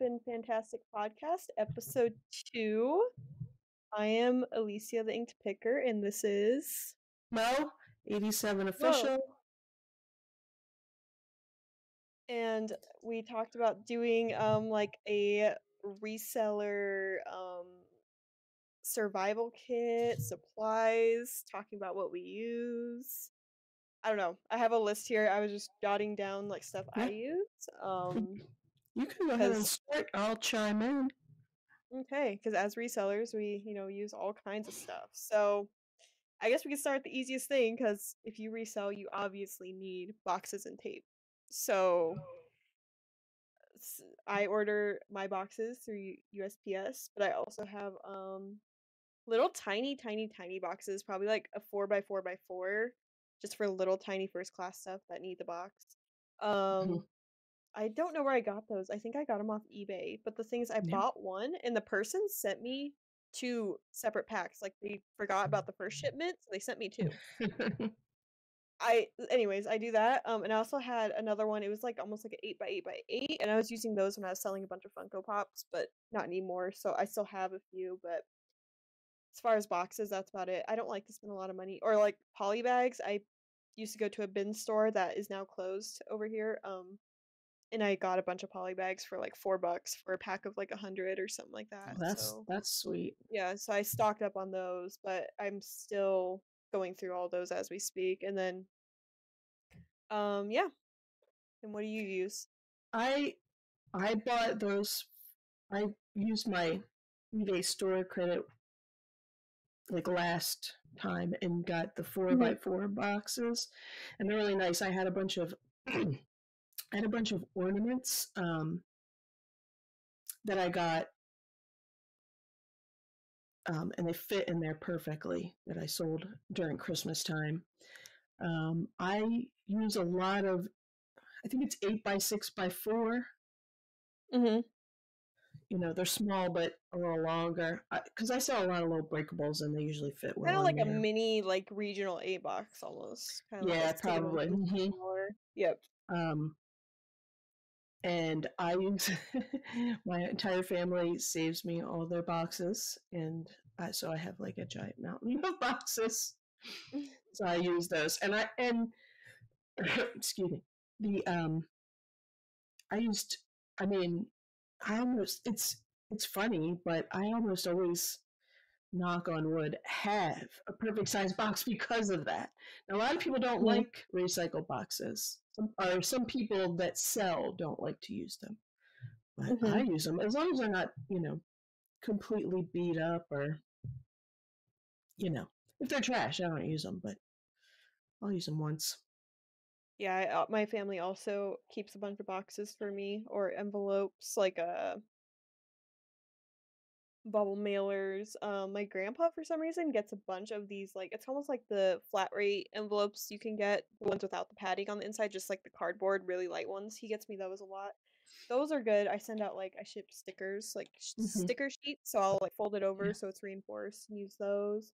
Flippin Fantastic Podcast, episode 2. I am Alicia the Inked Picker, and this is Mo, 87 Mo. official. And we talked about doing like a reseller survival kit, supplies, talking about what we use. I don't know. I have a list here. I was just jotting down like stuff I Yeah. use. You can go ahead and 'Cause start. I'll chime in. Okay, because as resellers, we, use all kinds of stuff. So I guess we can start with the easiest thing, because if you resell, you obviously need boxes and tape. So I order my boxes through USPS, but I also have little tiny boxes, probably like a 4x4x4, just for little tiny first class stuff that need the box. Um, I don't know where I got those. I think I got them off eBay. But the thing is, I Yeah. bought one, and the person sent me 2 separate packs. Like, they forgot about the first shipment, so they sent me 2. Anyways, I do that. And I also had another one. It was like almost like an 8x8x8, and I was using those when I was selling a bunch of Funko Pops, but not anymore. So I still have a few, but as far as boxes, that's about it. I don't like to spend a lot of money. Or like poly bags. I used to go to a bin store that is now closed over here. And I got a bunch of poly bags for like $4 for a pack of like 100 or something like that. Oh, So that's sweet. yeah, so I stocked up on those, but I'm still going through all those as we speak. And then yeah. And what do you use? I bought those. I used my eBay store credit like last time and got the 4x4 boxes, and they're really nice. I had a bunch of ornaments that I got, and they fit in there perfectly, that I sold during Christmas time. I use a lot of, I think it's 8x6x4. Mm-hmm. You know, they're small but a little longer. Because I sell a lot of little breakables, and they usually fit Kind of well in like a there. mini, like regional A box almost. Kind of like a Yeah, single, probably. smaller. Yep. And I use my entire family saves me all their boxes, and so I have like a giant mountain of boxes. So I use those, and excuse me, the I used, I mean, I almost, it's funny, but I almost always, knock on wood, have a perfect size box because of that. Now, a lot of people don't Mm-hmm. like recycled boxes, or some people that sell don't like to use them, but Mm-hmm. I use them as long as they're not, completely beat up, or, if they're trash, I don't use them, but I'll use them once. Yeah, my family also keeps a bunch of boxes for me, or envelopes, like bubble mailers. My grandpa, for some reason, gets a bunch of these, like, it's almost like the flat rate envelopes you can get, the ones without the padding on the inside, just like the cardboard, really light ones. He gets me those a lot. Those are good. I send out, like, I ship stickers, like sticker sheets, so I'll like fold it over Yeah. so it's reinforced and use those.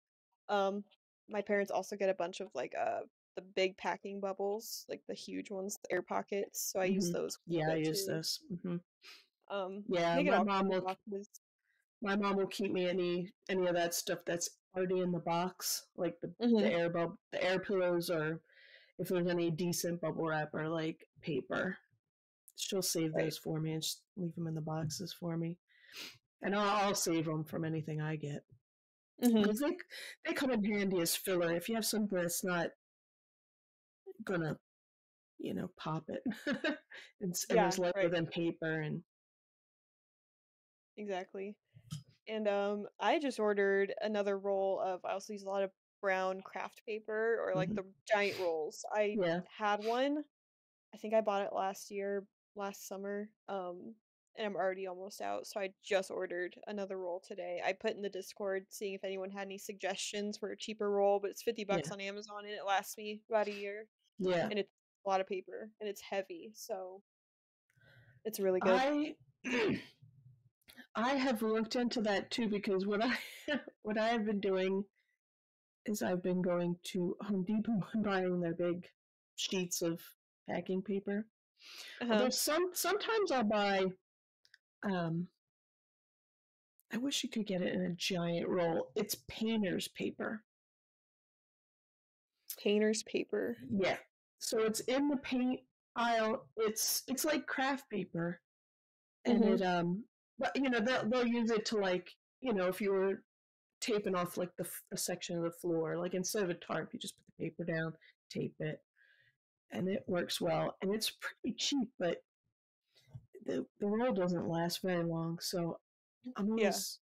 Um, my parents also get a bunch of like the big packing bubbles, like the huge ones, the air pockets. So I use those quite a Yeah, I bit use too. those. Yeah, They get all kinds of boxes. my mom will keep me any of that stuff that's already in the box, like Mm-hmm. the air pillows, or if there's any decent bubble wrap or like paper. She'll save Right. those for me and just leave them in the boxes for me, and I'll save them from anything I get, Mm-hmm. because they come in handy as filler if you have something that's not gonna, pop it. and Yeah, it's lighter right. than paper, and Exactly. And I just ordered another roll of, I also use a lot of brown craft paper, or like mhm. the giant rolls. I Yeah, had one. I think I bought it last summer. And I'm already almost out, so I just ordered another roll today. I put in the Discord seeing if anyone had any suggestions for a cheaper roll, but it's $50 yeah, on Amazon, and it lasts me about a year. yeah. And it's a lot of paper, and it's heavy, so it's really good. I I have looked into that too, because what I what I have been doing is I've been going to Home Depot and buying their big sheets of packing paper. Uh-huh. Although sometimes I'll buy Um, I wish you could get it in a giant roll. It's painter's paper. Painter's paper. Yeah. So it's in the paint aisle. It's like craft paper, and Mm-hmm. but they'll use it to, like, if you were taping off like a section of the floor, like instead of a tarp, you just put the paper down, tape it, and it works well. And it's pretty cheap, but the roll doesn't last very long. So I'm Yeah. always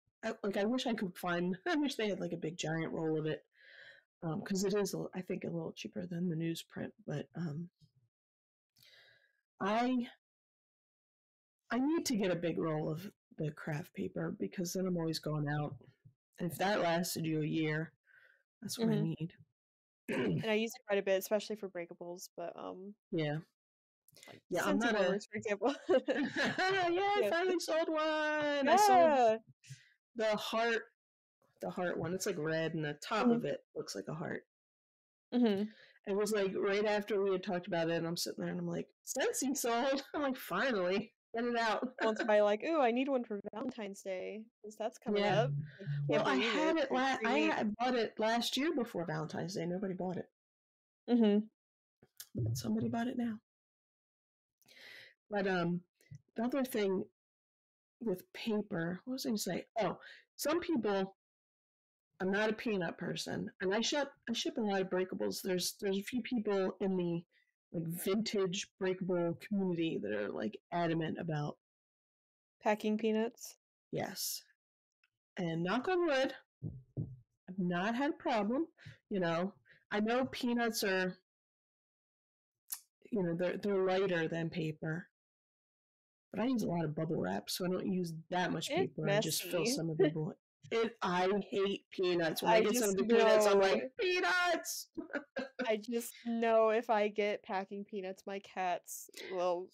like, I wish I could find. I wish they had like a big giant roll of it, because it is, I think, a little cheaper than the newsprint. But I I need to get a big roll of the craft paper, because then I'm always going out. And if that lasted you a year, that's what I Mm-hmm. need. And I use it quite a bit, especially for breakables, but Yeah. like Yeah, I'm Scentsy not a. warmers, for example. Yeah, I Yeah. finally sold one. I sold Yeah. the heart, the heart one. It's like red, and the top Mm-hmm. of it looks like a heart. Mm-hmm. It was like right after we had talked about it, and I'm sitting there and I'm like, Scentsy sold. I'm like, finally, get it out. Once by like, ooh, I need one for Valentine's Day because that's coming Yeah. up. I Well, can't I believe it. had It's it. like 3 I weeks. had bought it last year before Valentine's Day. Nobody bought it, Mm-hmm. but somebody bought it now. But the other thing with paper, what was I going to say? Oh, some people. I'm not a peanut person, and I ship a lot of breakables. There's a few people in the, like, vintage breakable community that are like adamant about, Packing peanuts. yes. And knock on wood, I've not had a problem. You know, I know peanuts are, they're lighter than paper, but I use a lot of bubble wrap, so I don't use that much It's paper. I just fill messy. some of the void. I hate peanuts. When I I get some just of the peanuts, I'm know. like, peanuts. I just know if I get packing peanuts, my cats will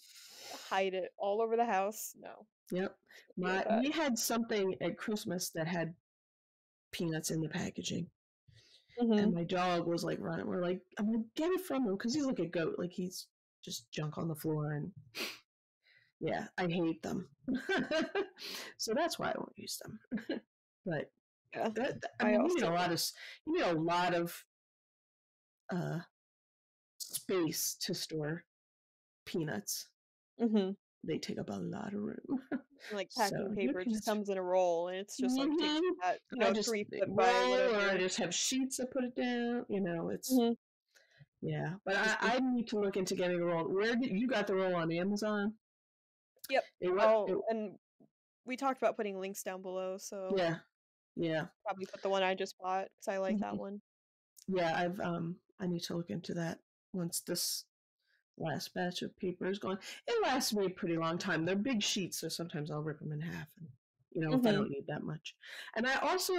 hide it all over the house. No, Yep. can't deal with that. We had something at Christmas that had peanuts in the packaging, and Mm-hmm. my dog was like running. We're like, I'm gonna get it from him, because he's like a goat. Like, he's just junk on the floor, and yeah, I hate them. So that's why I won't use them. But Yeah, I I mean, also. you need a lot of uh, space to store peanuts. Mm-hmm. They take up a lot of room. Like So packing your paper just peanuts. comes in a roll, and it's just like takes Mm-hmm. that I just 3 foot by roll, or I whatever. just have sheets that put it down. It's, Mm-hmm. yeah. But Easy. I need to look into getting a roll. Where did you got the roll on Amazon? Yep. What? Oh, and we talked about putting links down below, so Yeah, yeah, probably put the one I just bought because I like that mhm. one. Yeah. I need to look into that once this last batch of paper is gone. It lasts me a pretty long time. They're big sheets, so sometimes I'll rip them in half, and if I Mm-hmm. don't need that much. And I also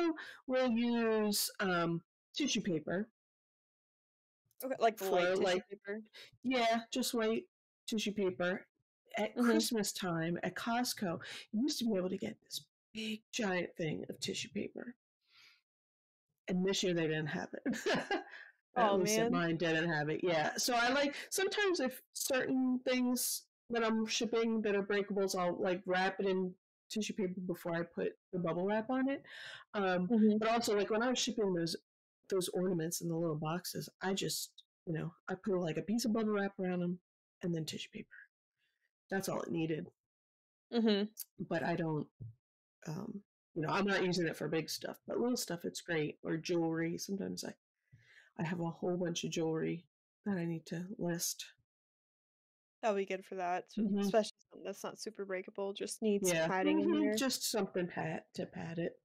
will use tissue paper Okay, like the light for, tissue like, paper. yeah, just white tissue paper. At Mm-hmm. Christmas time at Costco, you used to be able to get this big giant thing of tissue paper, and this year they didn't have it. At Oh least at man. mine didn't have it. Yeah. So I, like, sometimes, if certain things that I'm shipping that are breakables, I'll like wrap it in tissue paper before I put the bubble wrap on it. Mm-hmm. But also, like, when I was shipping those ornaments in the little boxes, I just, I put like a piece of bubble wrap around them, and then tissue paper. That's all it needed. Mm-hmm. But I don't, I'm not using it for big stuff, but little stuff, it's great. Or jewelry. Sometimes I have a whole bunch of jewelry that I need to list. That'll be good for that, Hmm. especially something that's not super breakable, just needs Yeah. padding in there. Just something to pad it.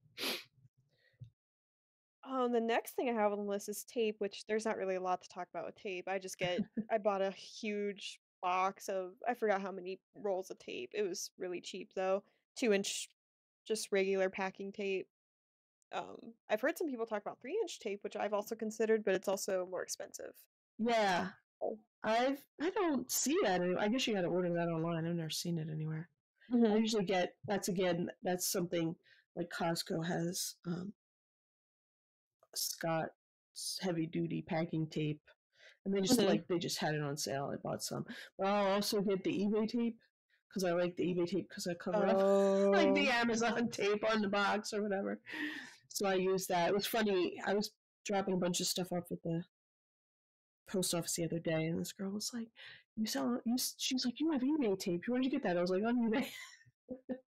The next thing I have on the list is tape, which there's not really a lot to talk about with tape. I bought a huge box of, I forgot how many rolls of tape. It was really cheap though. 2 inch, just regular packing tape. I've heard some people talk about 3 inch tape, which I've also considered, but it's also more expensive. Yeah. Oh. I don't see that anywhere. I guess you got to order that online. I've never seen it anywhere. I Mm-hmm. usually get that's something like Costco has, Scott's heavy duty packing tape, and they Mm-hmm. just had it on sale. I bought some, but I'll also get the eBay tape. because I like the eBay tape because I cover up like the Oh. Amazon tape on the box or whatever. So I use that. It was funny. I was dropping a bunch of stuff off at the post office the other day, and this girl was like, "You sell?" You? She's like, "You have eBay tape. Where'd you get that?" I was like, "On eBay."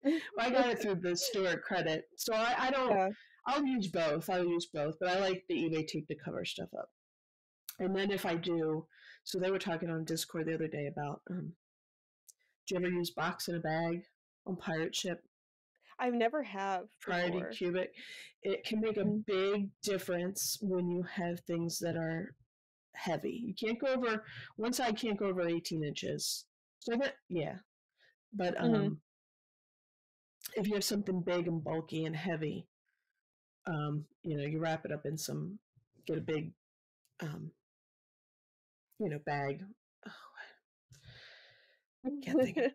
Well, I got it through the store credit, so I don't. Yeah. I'll use both. I'll use both, but I like the eBay tape to cover stuff up. And then if I do, so they were talking on Discord the other day about, do you ever use box in a bag on pirate ship I've never have priority before. cubic? It can make a Mhm. big difference when you have things that are heavy. You can't go over one side can't go over 18 inches. So that yeah, but Mhm. if you have something big and bulky and heavy, you wrap it up in some get a big um, bag. Oh, I can't think of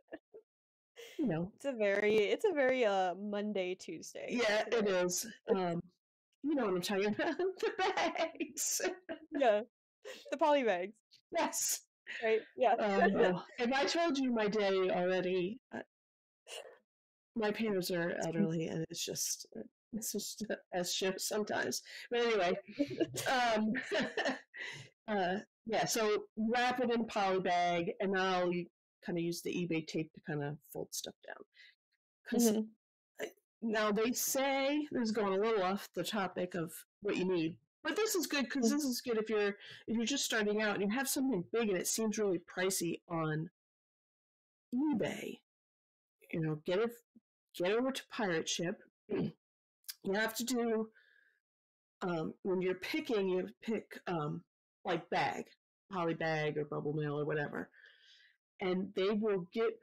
you know. It's a very Monday Tuesday Yeah, it today. is. You know what I'm talking about? The bags. Yeah, the poly bags, Yes. right? Yeah. If I told you my day already, my parents are elderly, and it's just a S show sometimes. But anyway, um, yeah. So wrap it in a poly bag, and I'll kind of use the eBay tape to kind of fold stuff down. Because Mhm. now they say this is going a little off the topic of what you need, but this is good because Mhm. this is good if you're just starting out and you have something big and it seems really pricey on eBay. Get over to Pirate Ship. You have to do when you're picking, you pick like bag, poly bag or bubble mail or whatever, and they will get.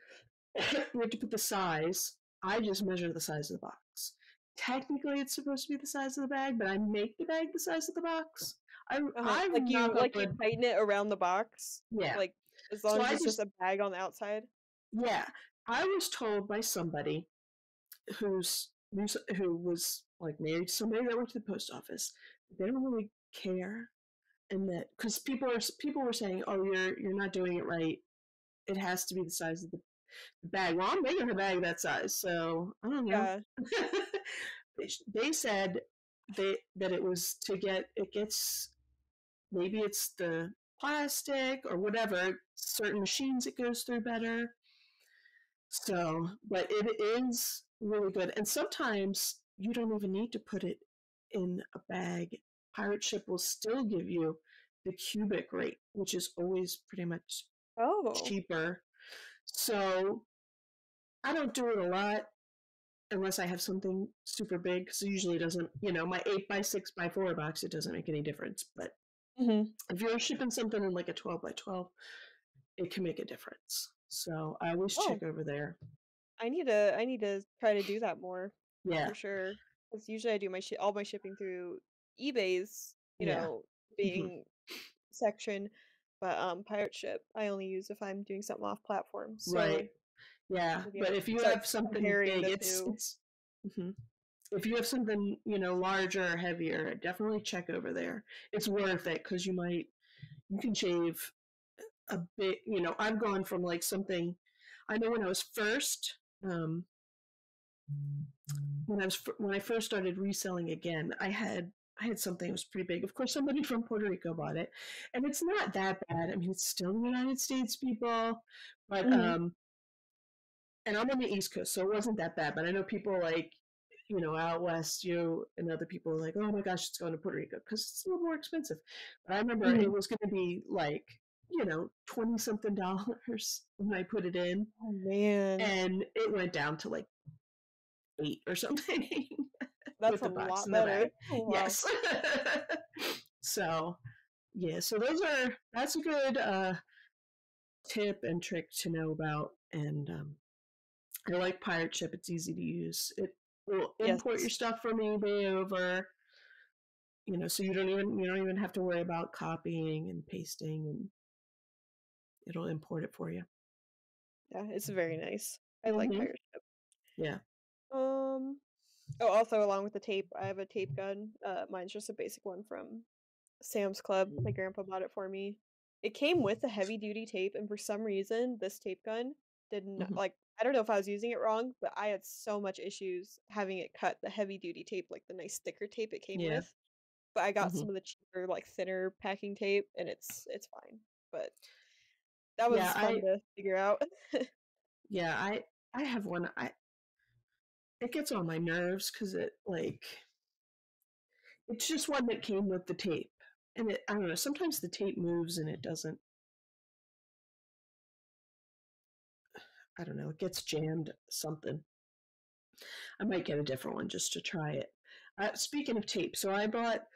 You have to put the size. I just measure the size of the box. Technically, it's supposed to be the size of the bag, but I make the bag the size of the box. I Uh-huh. I Like knock on you wood. tighten it around the box, Yeah. like, as So long as I it's just just a bag on the outside? yeah. I was told by somebody who was like married to somebody that worked at the post office. They don't really care, and that because people were saying, "Oh, you're not doing it right. It has to be the size of the bag." Well, I'm making the bag that size, so I don't know. Yeah. They said that it was to get it gets maybe it's the plastic or whatever certain machines it goes through better. So, but it is really good. And sometimes you don't even need to put it in a bag. Pirate Ship will still give you the cubic rate, which is always pretty much Oh. cheaper. So, I don't do it a lot unless I have something super big. So, usually it doesn't, my 8x6x4 box, it doesn't make any difference. But Mhm. if you're shipping something in like a 12x12, it can make a difference. So, I always Oh, check over there. I need to try to do that more, Yeah. for sure. Because usually I do my all my shipping through eBay's, Yeah. Hmm. being section, but, Pirate Ship, I only use if I'm doing something off platform, Right. so Yeah, maybe I but if you start have something comparing big, the it's 2. it's. Mhm. If you have something larger or heavier, definitely check over there. It's worth it because you can shave a bit. I've gone from like something. I know when I was first when I first started reselling again, I had something that was pretty big. Of course, somebody from Puerto Rico bought it, and it's not that bad. I mean, it's still the United States, people, but Mhm. and I'm on the East Coast, so it wasn't that bad. But I know people like, out west, and other people are like, oh my gosh, it's going to Puerto Rico because it's a little more expensive. But I remember it Mhm. was going to be like, 20 something dollars when I put it in, Oh, man. and it went down to like 8 or something That's with a the box lot in the better. bag. Oh, wow. Yes. So, yeah, so that's a good tip and trick to know about. And I like Pirate Ship. It's easy to use. It will import your Yes. stuff from eBay over, so you don't even have to worry about copying and pasting, and it'll import it for you. Yeah, it's very nice. I like Hmm. Pirate Ship. Yeah. Um, oh, also along with the tape, I have a tape gun. Mine's just a basic one from Sam's Club. My grandpa bought it for me. It came with a heavy duty tape, and for some reason, this tape gun didn't Hmm. like, I don't know if I was using it wrong, but I had so much issues having it cut the heavy duty tape, like the nice sticker tape it came Yeah. with. But I got Hmm. some of the cheaper, like thinner packing tape, and it's fine. But that Yeah. was fun to figure out. Yeah. I have one. It gets on my nerves because it's just one that came with the tape, and I don't know. Sometimes the tape moves and it doesn't. I don't know. It gets jammed. Something. I might get a different one just to try it. Speaking of tape, so I bought.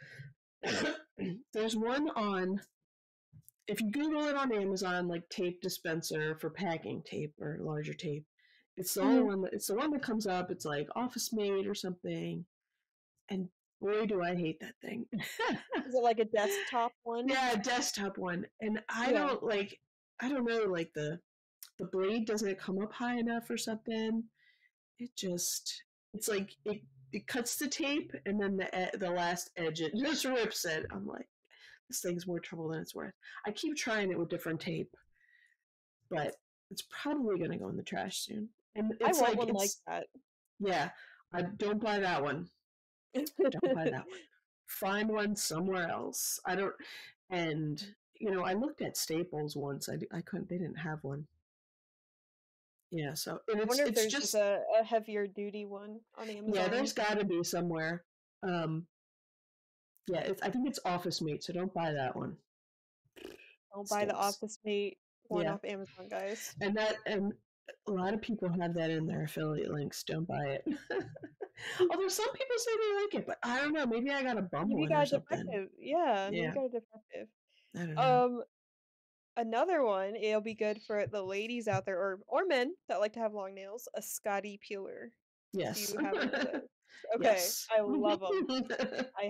There's one on. If you Google it on Amazon, like tape dispenser for packing tape or larger tape, it's the only Mhm. one. It's the one that comes up. It's like Office Mate or something, and boy, do I hate that thing. Is it like a desktop one? Yeah, a desktop one, and I Yeah. don't like. I don't know, like the blade doesn't come up high enough or something. It just it's like it cuts the tape and then the last edge it just rips it. I'm like, this thing's more trouble than it's worth. I keep trying it with different tape, but it's probably gonna go in the trash soon. And I it's want like one like it's that. yeah, I don't buy that one. Don't buy that one. Find one somewhere else. I don't and I looked at Staples once. I couldn't. They didn't have one. Yeah. So and I wonder if it's there's just just a heavier duty one on yeah. There's Amazon. got to be somewhere. Um, yeah. I think it's Office Mate. So don't buy that one. Don't buy the Stinks. Office Mate one Yeah. off Amazon, guys. And a lot of people have that in their affiliate links. Don't buy it. Although some people say they like it, but I don't know. Maybe I got a bum Maybe you one or got a something. defective. Yeah, maybe you Yeah. got a defective. I don't know. Um, Another one, it'll be good for the ladies out there or men that like to have long nails, a Scotty peeler. Do Yes. you have one of those? Okay, Yes. I love them. I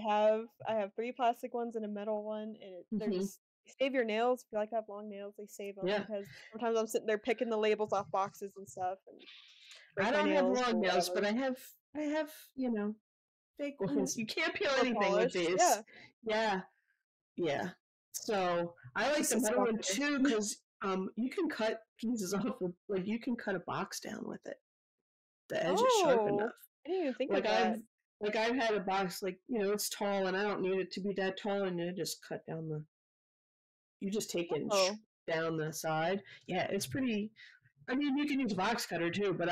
have 3 plastic ones and a metal one, and they're Hmm. just they save your nails. If you like to have long nails, they save them Yeah. because sometimes I'm sitting there picking the labels off boxes and stuff and I break my don't have nails long or nails, but whatever. I have fake Mhm. ones. You can't peel Or anything with polished, these. yeah. Yeah. Yeah. So I like Just the it's metal one softer. too because you can cut pieces off of like you can cut a box down with it. The edge is sharp Oh, enough. I didn't even think Like of that. I've had a box like it's tall and I don't need it to be that tall and you just cut down the you just take it and Oh, down the side. Yeah, it's pretty. I mean, you can use a box cutter too, but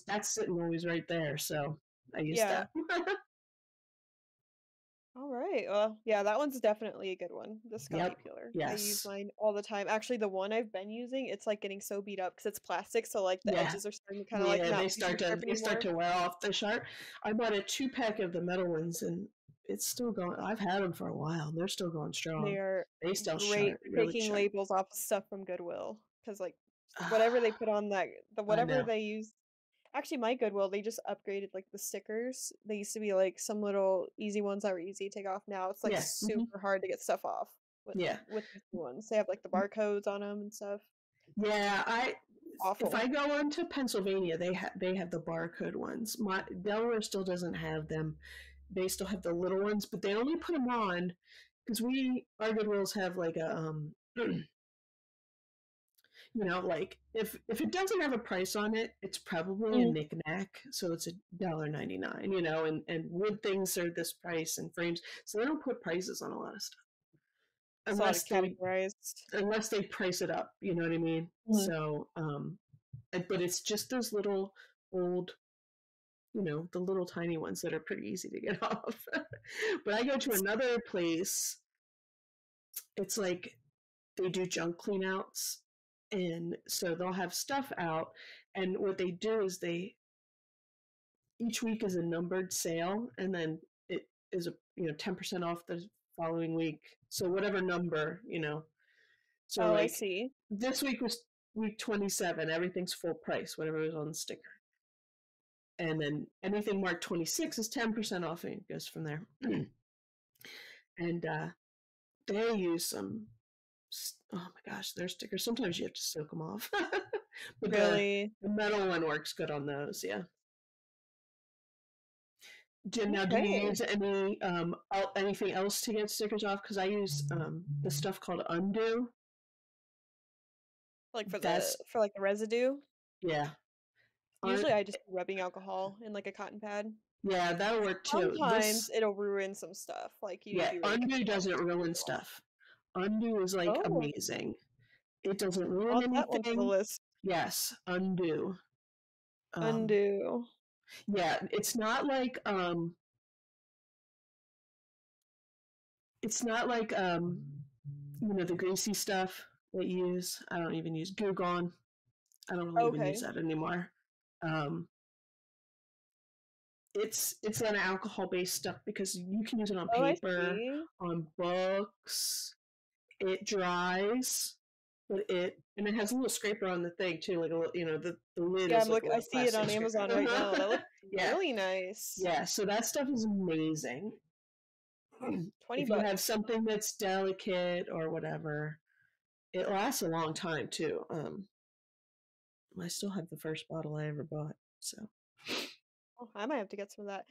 that's sitting always right there, so I use yeah. that. Alright, well, yeah, that one's definitely a good one, the Scotty Yep. peeler. I use Yes. mine all the time. Actually, the one I've been using, it's, like, getting so beat up because it's plastic, so, like, the Yeah. edges are starting to kinda, like, Yeah, not be so sharp they start anymore. to wear off the sharp. I bought a 2 pack of the metal ones and it's still going. I've had them for a while. And they're still going They strong. are They still great sharp, for really taking sharp. labels off of stuff from Goodwill because like, whatever they Ah, put on that I whatever know. they use actually, my Goodwill, they just upgraded, like, the stickers. They used to be, like, some little easy ones that were easy to take off. Now it's, like, Yeah. super hard to get stuff off with Yeah. these new ones. They have, like, the barcodes on them and stuff. Yeah, if Awful. I go into Pennsylvania, they have the barcode ones. My Delaware still doesn't have them. They still have the little ones, but they only put them on because our Goodwills have like a like if it doesn't have a price on it, it's probably a Mhm. knickknack, so it's $1.99. And wood things are this price and frames, so they don't put prices on a lot of stuff It's a lot of unless categorized. they price it up. You know what I mean? Mhm. So but it's just those little old, the little tiny ones that are pretty easy to get off. But I go to another place, it's like they do junk clean outs. And so they'll have stuff out. And what they do is each week is a numbered sale. And then it is 10% off the following week. So whatever number, So Oh, I like see. this week was week 27, everything's full price, whatever was on the sticker. And then anything marked 26 is 10% off, and it goes from there. And they use oh my gosh, their stickers. Sometimes you have to soak them off. But Really? the metal one works good on those, yeah. Now, do you Okay. use anything else to get stickers off? Because I use the stuff called Undo. Like, That's for, like, the residue? Yeah. Un Usually I just do rubbing alcohol in like a cotton pad. yeah, that'll work too. Sometimes it'll ruin some stuff, like you Yeah, do really undo kinda want doesn't to ruin it off. stuff. Undo is like Oh, amazing. It doesn't ruin I'll add that one to the anything. list. Yes, undo. Um, Undo. yeah, it's not like the greasy stuff that you use. I don't even use Goo Gone. I don't really even use Okay. that anymore. Um, it's an alcohol based stuff because you can use it on Oh, I paper, see. on books. It dries, but it has a little scraper on the thing too, like a little, the lid Yeah, is like a I little see it plastic on scraper. Amazon right now. That looks Yeah, really nice. yeah. So that stuff is amazing. 20 If you have bucks. something that's delicate or whatever, it lasts a long time too. I still have the first bottle I ever bought. So Oh, I might have to get some of that.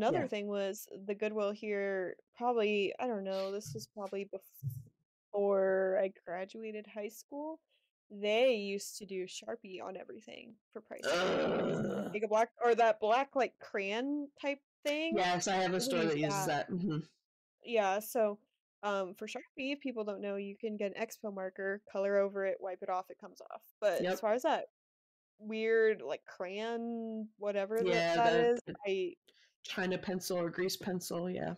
yeah. Another thing was the Goodwill here, probably, I don't know, this was probably before I graduated high school. They used to do Sharpie on everything for prices. Like you could just Uh, take a black or that black like crayon type thing. yes, I have a People store use that uses that. that. Yeah, so for Sharpie, if people don't know, you can get an expo marker, color over it, wipe it off, it comes off. But as Yep. far as that weird like crayon, whatever Yeah, that is, the I China pencil or grease pencil. Yeah,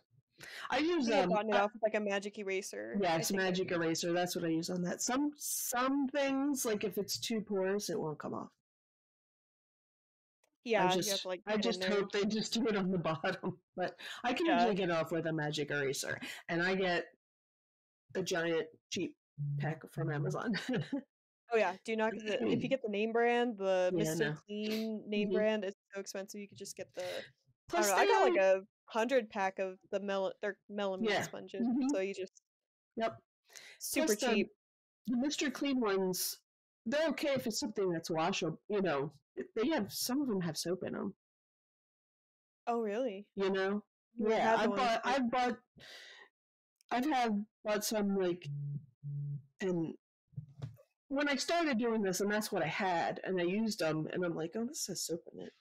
I use may have gotten it off with like a magic eraser. yeah, I it's think I've magic used. eraser. That's what I use on that. Some things, like if it's too porous, it won't come off. I Yeah, you have to just like I get in just there and hope they just do it on the bottom. But I can yeah. usually get off with a magic eraser, and I get a giant cheap pack from Amazon. Oh yeah, do not get the if you get the name brand, the Yeah, Mr. no. Clean name hmm brand, it's so expensive. You could just get the I don't Plus know. I they got like are, a 100 pack of they're melamine yeah. sponges, hmm so you just Yep. super Plus cheap. the Mr. Clean ones, they're okay if it's something that's washable. They have some of them have soap in them. Oh really? You know. Never Yeah, had the ones that I've bought some like, and when I started doing this, and that's what I had, and I used them, and I'm like, oh, this has soap in it.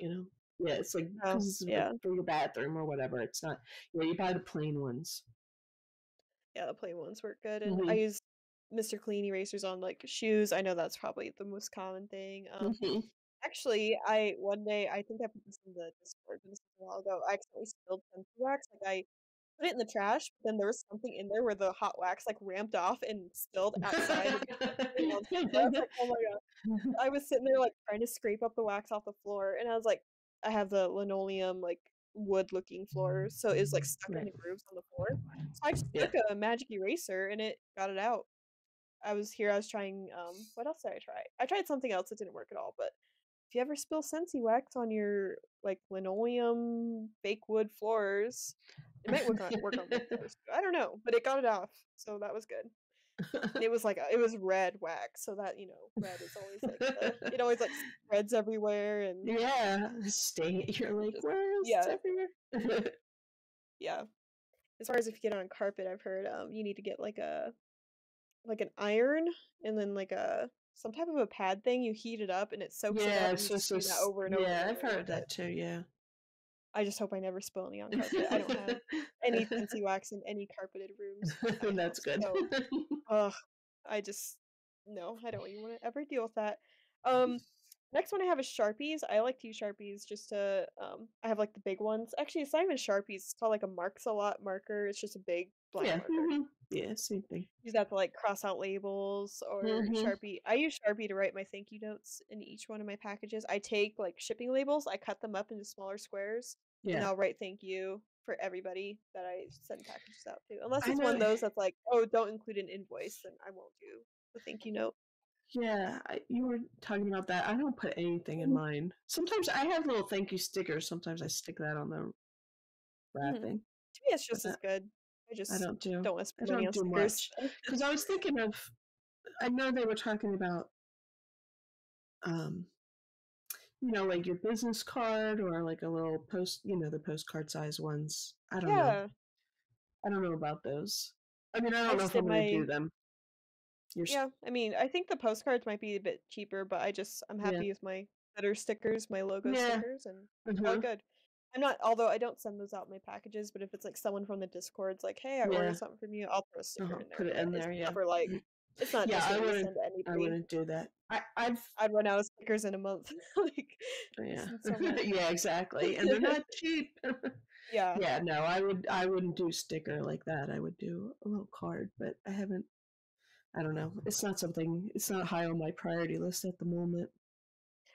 Yeah, it's like oh because it's like yeah. for your bathroom or whatever. It's not. Yeah, you buy the plain ones. Yeah, the plain ones work good, and I hmm use Mr. Clean erasers on, like, shoes. I know that's probably the most common thing. hmm Actually, I one day I think I put this in the Discord, but this was a while ago. I accidentally spilled Scentsy wax. Like, I put it in the trash, but then there was something in there where the hot wax, like, ramped off and spilled outside of the container onto the floor. I was like, "Oh my god." I was sitting there, like, trying to scrape up the wax off the floor, and I was like I have the linoleum, like, wood-looking floor, so it was, like, stuck in right. the grooves on the floor. So I just Yeah. took a magic eraser, and it got it out. I was trying, what else did I try? I tried something else that didn't work at all, but if you ever spill Scentsy wax on your, like, linoleum, fake wood floors, it might work on wood floors too. I don't know, but it got it off, so that was good. And it was like it was red wax, so that, red is always like the it always like spreads everywhere and Yeah, stay. You're like, just where is yeah, it everywhere? yeah. As far as if you get on carpet, I've heard you need to get like an iron and then like a some type of a pad thing. You heat it up and it soaks it Yeah, up, and it's you just just do that over and over and yeah, I've over. heard But that too. Yeah. I just hope I never spill any on carpet. I don't have any Scentsy wax in any carpeted rooms in my That's house, good. so ugh, I just no, I don't even wanna ever deal with that. Um, Next one I have is Sharpies. I like to use Sharpies just to, I have, like, the big ones. Actually, it's not even Sharpies, it's called, like, a Marks A Lot marker. It's just a big black Yeah. marker. Yeah, same thing. Use that to, like, cross out labels or hmm Sharpie. I use Sharpie to write my thank you notes in each one of my packages. I take, like, shipping labels, I cut them up into smaller squares, and Yeah. I'll write thank you for everybody that I send packages out to. Unless I it's one know. of those that's like, "Oh, don't include an invoice," then I won't do the thank you note. Yeah, you were talking about that. I don't put anything in Mhm, mine. Sometimes I have little thank you stickers. Sometimes I stick that on the mhm. wrapping, To me, it's but just as good. I I just don't do. don't wanna I spend money don't on do stickers. much because I was thinking of. I know they were talking about, um, like your business card or like a little post. The postcard size ones. I don't know. Yeah, I don't know about those. I mean, I I don't know just if did I'm gonna my do them. You're, yeah, I mean, I think the postcards might be a bit cheaper, but I'm yeah. happy with my Flitter stickers, my logo Yeah. stickers, and call it Uh-huh. good. I'm not although I don't send those out in my packages, but if it's like someone from the Discord's like, "Hey, I ordered Yeah. something from you," I'll throw a sticker Uh-huh. in there, Put it but in it's there, yeah. never like it's not Yeah, just for me to send to I anybody. wouldn't do that. I've I'd run out of stickers in a month. Like, I yeah. send so much. Yeah, exactly. And they're not cheap. Yeah. Yeah, no, I wouldn't do sticker like that. I would do a little card, but I don't know. It's not high on my priority list at the moment.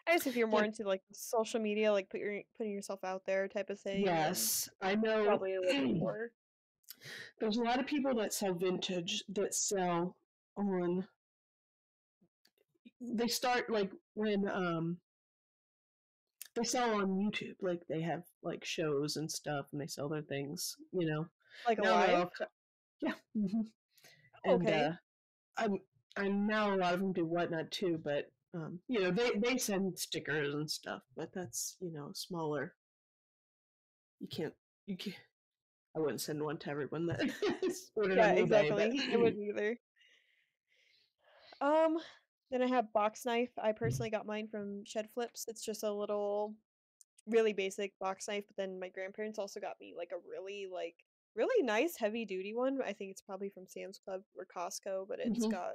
I guess if you're more Yep. into, like, social media, like, putting yourself out there type of thing, then Yes, I know. probably a little bit more. There's a lot of people that sell vintage that sell on. They start like when they sell on YouTube, like they have like shows and stuff, and they sell their things. Like, Now they're alive? all yeah, Oh, and okay. I'm and now a lot of them do whatnot too, but they send stickers and stuff, but that's smaller. You can't you can't. I wouldn't send one to everyone that is ordered Yeah, on eBay, but exactly. I wouldn't either. Um, then I have box knife. I personally got mine from Shed Flips. It's just a little really basic box knife, but then my grandparents also got me like a really nice heavy duty one. I think it's probably from Sam's Club or Costco, but it's hmm got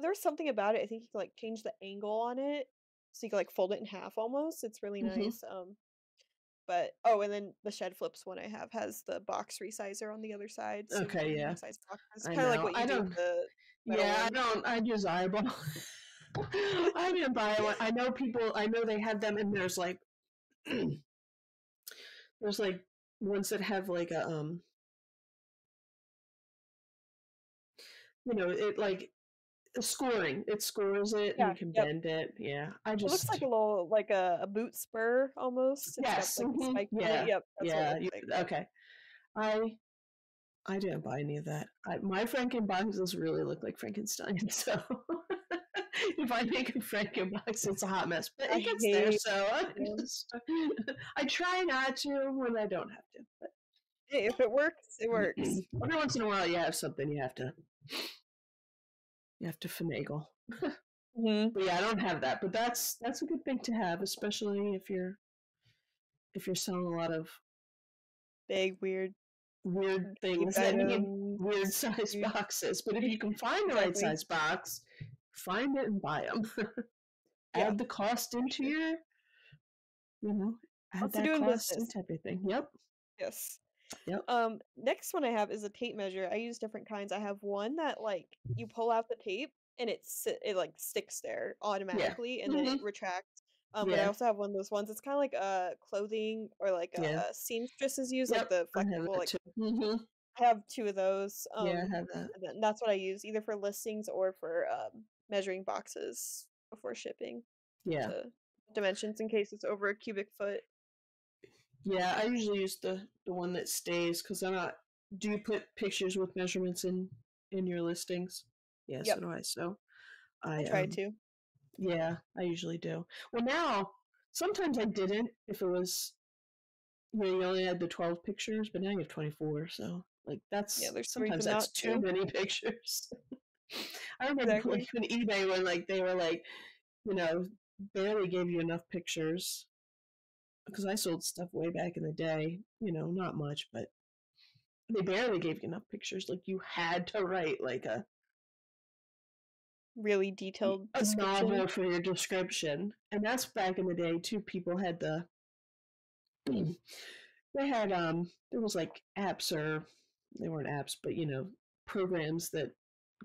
there's something about it. I think you can like change the angle on it so you can like fold it in half almost. It's really hmm nice. But oh, and then the Shed Flips one I have has the box resizer on the other side, so you okay, can yeah, resize boxes. It's I kind of like know. what you I do with don't. the metal Yeah, I one. don't. I use eyeball. I didn't buy one. I know people. I know they have them, and there's like ones that have like a it like scoring. It scores it, and you Yeah, can yep. bend it. Yeah, I It looks like just a little like a boot spur almost. It's got yes, like the spikes on it. yeah, Yep, that's what it yeah. looks like. Yep. Okay, I I didn't buy any of that. My Frankenboxes really look like Frankenstein, so if I make a Frankenbox, it's a hot mess, but I it gets there. hate So them. I try not to when I don't have to. Hey, if it works, it But works. every once in a while, you have something you have to finagle. Hmm. But yeah, I don't have that. But that's a good thing to have, especially if you're selling a lot of Big, weird, weird cheap things that need items. weird size Weird. boxes. But if you can find the right Exactly. size box, find it and buy them. Yeah, Add the cost for into sure. you know, add Also that doing cost business. into everything. Yep. Yes. Yep. Next one I have is a tape measure. I use different kinds. I have one that like you pull out the tape and it like sticks there Yeah. automatically and then hmm it retracts. But I Yeah. also have one of those ones. It's kind of like clothing or like Yeah. seamstresses use, like Yep. the I have flexible. that Like too. I have two of those. Yeah, I have that. And then that's what I use either for listings or for measuring boxes before shipping Yeah. to dimensions in case it's over a cubic foot. Yeah, I usually use the one that stays because I'm not. Do you put pictures with measurements in your listings? Yeah, so Yep, do I. So I I try to. yeah, I usually do. Well, now sometimes I didn't if it was you only had the 12 pictures, but now you have 24. So like Yeah, that's there's a sometimes reason that's not too to. many pictures. I remember like Exactly. on eBay when like they were like you know barely gave you enough pictures because I sold stuff way back in the day. Not much, but they barely gave you enough pictures. Like you had to write like Really detailed a description. novel for your description, and that's back in the day too. People had they had there was like apps or they weren't apps, but programs that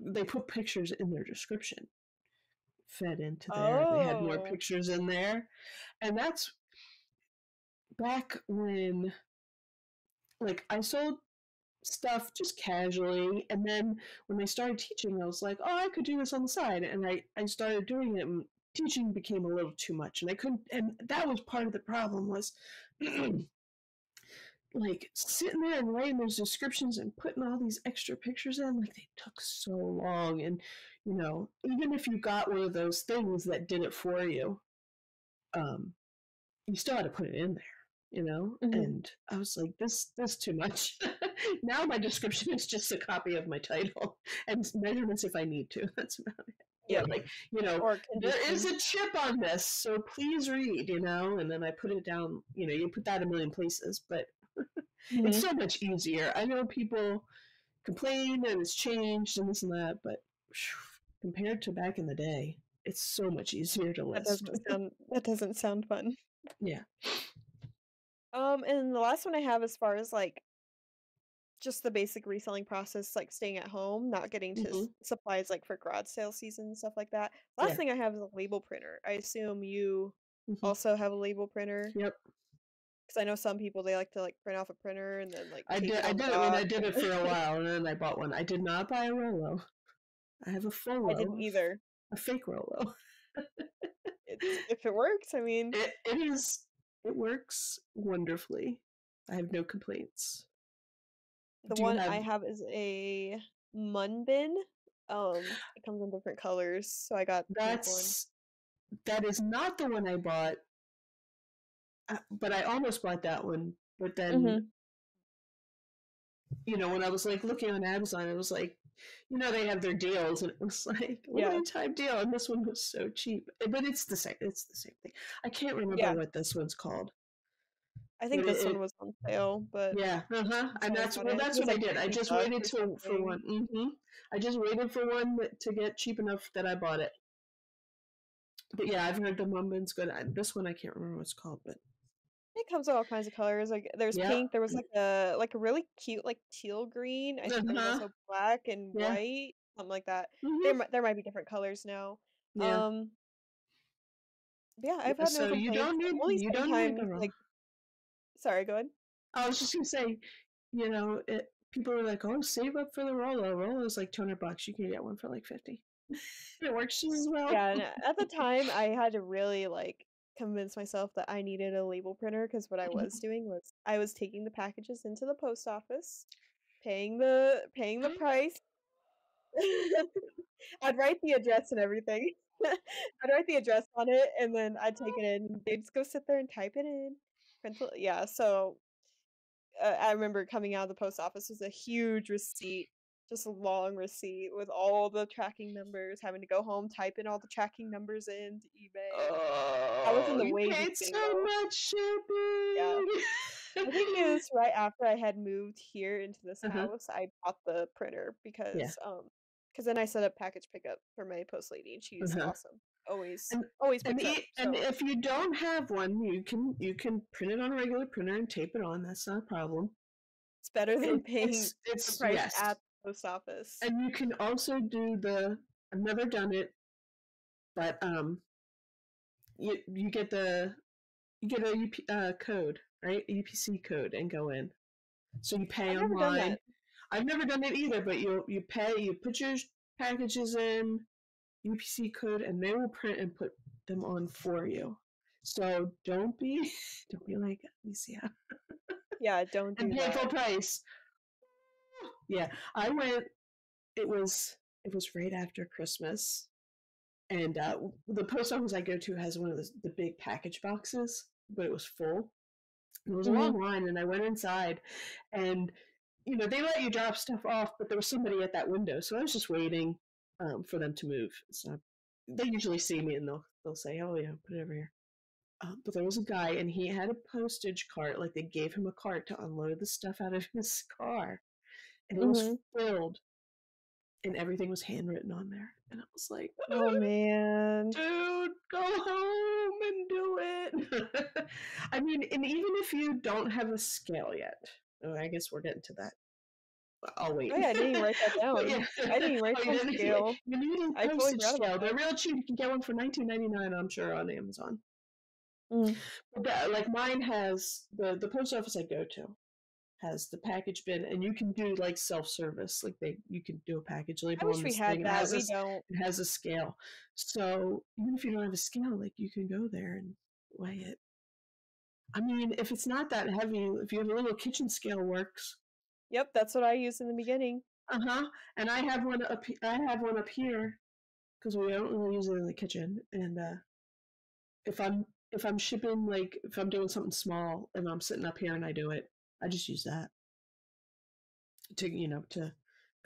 they put pictures in their description fed into there, and they had more Oh, pictures in there, and that's back when like I sold stuff just casually. And then when they started teaching, I was like, oh, I could do this on the side. And I started doing it, and teaching became a little too much. And I couldn't, and that was part of the problem was like sitting there and writing those descriptions and putting all these extra pictures in, like they took so long. And, even if you got one of those things that did it for you, um, you still had to put it in there. mhm. And I was like, this too much. Now my description is just a copy of my title and measurements if I need to. That's about it. Yep. like, Or there is condition. a chip on this, so please read, and then I put it down, you put that a million places, but it's Mhm. so much easier. I know people complain and it's changed and this and that, but compared to back in the day, it's so much easier to list. That doesn't sound fun. Yeah. And the last one I have as far as like just the basic reselling process, like staying at home, not getting to Hmm. supplies like for garage sale season and stuff like that. Last Yeah. thing I have is a label printer. I assume you Hmm. also have a label printer Yep. because I know some people they like to like print off a printer and then like I tape did. it I on the did it when I box. did it for a while, and then I bought one. I did not buy a Rolo. I have a full I didn't row, either. a fake Rolo. It's if it works, I mean, It is. It works wonderfully. I have no complaints. the Do you one I have? have is a Munbin. It comes in different colors, so I got the pink one. That is not the one I bought, but I almost bought that one. But then, Mhm. when I was like looking on Amazon, it was like, they have their deals, and it was like Yeah. limited time deal, and this one was so cheap. But it's the same. It's the same thing. I can't remember Yeah. what this one's called, I think but this one was on sale, but yeah, that's and how I that's got well, it. I think that's it was what I like did. I 50 just bucks waited or for something. one. I just waited for one to get cheap enough that I bought it. But yeah, I've heard the Mumbin's good. This one I can't remember what it's called, but It comes in all kinds of colors. Like there's yeah, pink, there was like a really cute like teal green. I think there was uh-huh, also black and yeah, white, something like that. hmm, There might be different colors now. yeah. Um, but yeah, I've Yeah, had no so complaints. Only you don't need sometimes the raw. like sorry, go ahead. I was just gonna say, people are like, "Oh, save up for the Rolo. Rolo's like $200. You can get one for like 50. It works just as well." Yeah, and at the time I had to really like convince myself that I needed a label printer because what I was doing was I was taking the packages into the post office, paying the price. I'd write the address and everything. I'd write the address on it and then I'd take it in. They'd just go sit there and type it in. Yeah, so I remember coming out of the post office was a huge receipt, just a long receipt with all the tracking numbers, having to go home, type in all the tracking numbers into eBay. That was in Oh, the you way paid beginning so though. much Yeah. shipping. I think it was right after I had moved here into this Uh-huh. house, I bought the printer Yeah. because then I set up package pickup for my post lady and she's Uh-huh. awesome. Always And always picks up. and So if you don't have one, you can print it on a regular printer and tape it on. That's not a problem. it's better than It, paying the it's price yes, at the post office. and you can also do the. I've never done it, but you get a code, right? A UPC code, and go in. So you pay I've never done online. that. I've never done it either, but you pay, you put your packages in, UPC code, and they will print and put them on for you. So don't be like, let me see how, Yeah, don't and do pay full that. price. Yeah, I went. It was it was right after Christmas, and the post office I go to has one of the big package boxes, but it was full. There was a Mhm. long line, and I went inside, and they let you drop stuff off, but there was somebody at that window, so I was just waiting for them to move. So they usually see me, and they'll say, "Oh yeah, put it over here." But there was a guy, and he had a postage cart. Like they gave him a cart to unload the stuff out of his car, and it was Mhm. filled, and everything was handwritten on there. And I was like, Oh man. dude, go home and do it. I mean, and even if you don't have a scale yet, I guess we're getting to that. I'll wait. Oh yeah, I didn't even write that But yeah, down. I didn't even write oh, you down didn't. scale. You need a I totally postage forgot about scale. that. They're real cheap. You can get one for $19.99, I'm sure, on Amazon. Mm. But like mine has the post office I go to has the package bin, and you can do like self service. Like you can do a package I label wish on we this thing. had that. We don't. It has a scale. So even if you don't have a scale, like you can go there and weigh it. I mean, if it's not that heavy, if you have a little kitchen scale works. Yep, that's what I used in the beginning. Uh-huh. And I have one up. I have one up here because we don't really use it in the kitchen. And if I'm shipping, like if I'm doing something small and I'm sitting up here and I do it, I just use that to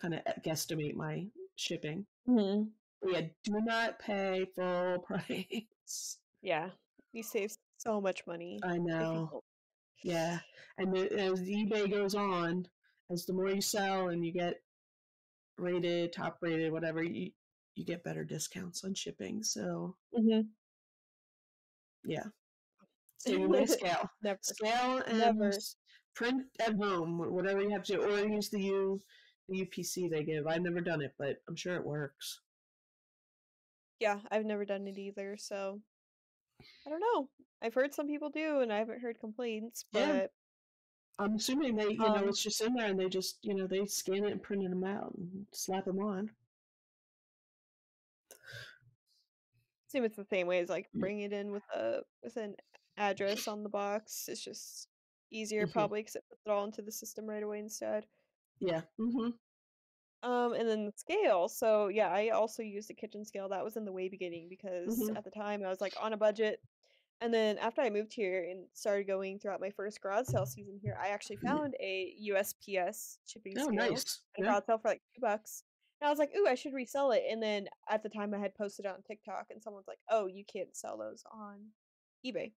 kind of guesstimate my shipping. Mhm. Yeah, do not pay full price. Yeah, you save so much money I if you know. don't. Yeah, and as the eBay goes on, as the more you sell and you get rated, top rated, whatever, you get better discounts on shipping. So Mhm. yeah, so you may Never, scale and never. print at home, whatever you have to, or use the UPC they give. I've never done it, but I'm sure it works. Yeah, I've never done it either, so I don't know. I've heard some people do, and I haven't heard complaints, Yeah, but I'm assuming they, um, it's just in there and they just, they scan it and print them out and slap them on. assume it's the same way as like bringing it in with an address on the box. It's just easier Mm-hmm. probably because it puts it all into the system right away instead. Yeah. Mm-hmm. And then the scale. So yeah, I also used a kitchen scale. That was in the way beginning because Mm-hmm. at the time I was like on a budget. And then after I moved here and started going throughout my first garage sale season here, I actually found a USPS shipping Oh, scale nice. at a Yeah. garage sale for like $2. And I was like, ooh, I should resell it. And then at the time I had posted it on TikTok and someone's like, oh, you can't sell those on eBay,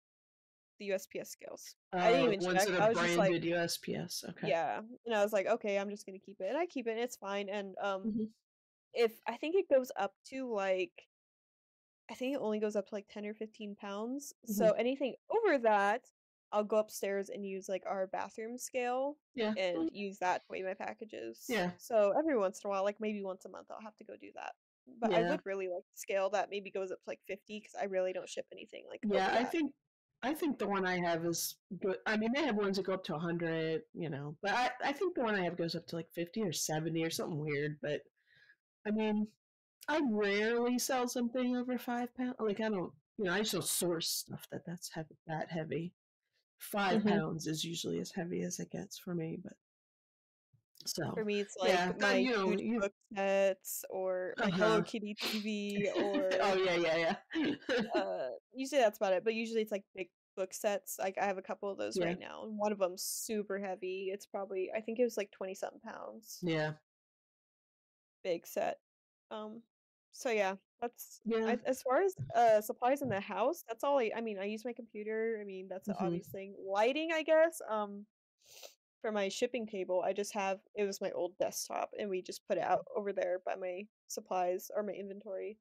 the USPS scales. I didn't even Ones check. that are I was just like, branded USPS. Okay. yeah. And I was like, okay, I'm just gonna keep it. And I keep it and it's fine. And Mm-hmm. if I think it goes up to like I think it only goes up to like 10 or 15 pounds. Mm-hmm. So anything over that, I'll go upstairs and use like our bathroom scale Yeah. and use that to weigh my packages. Yeah. So every once in a while, like maybe once a month, I'll have to go do that. But I Yeah. would really like the scale that maybe goes up to like 50 because I really don't ship anything like Yeah. over that. I think the one I have is good. I mean, they have ones that go up to 100, but I think the one I have goes up to like 50 or 70 or something weird. But I mean, I rarely sell something over 5 pounds. Like, I don't, I just don't source stuff that heavy. Five hmm pounds is usually as heavy as it gets for me. But For so, me, it's yeah, like my huge you, book sets or uh my Hello huh. Kitty TV Oh, or yeah, yeah, yeah. usually that's about it, but usually it's like big book sets. Like I have a couple of those Yeah, right now, and one of them's super heavy. It's probably I think it was like 20 something pounds. yeah, Big set. Um so yeah, that's yeah. as far as supplies in the house, that's all I mean, I use my computer. I mean, that's an Hmm. obvious thing. Lighting, I guess. For my shipping table, I just have it was my old desktop and we just put it out over there by my supplies or my inventory.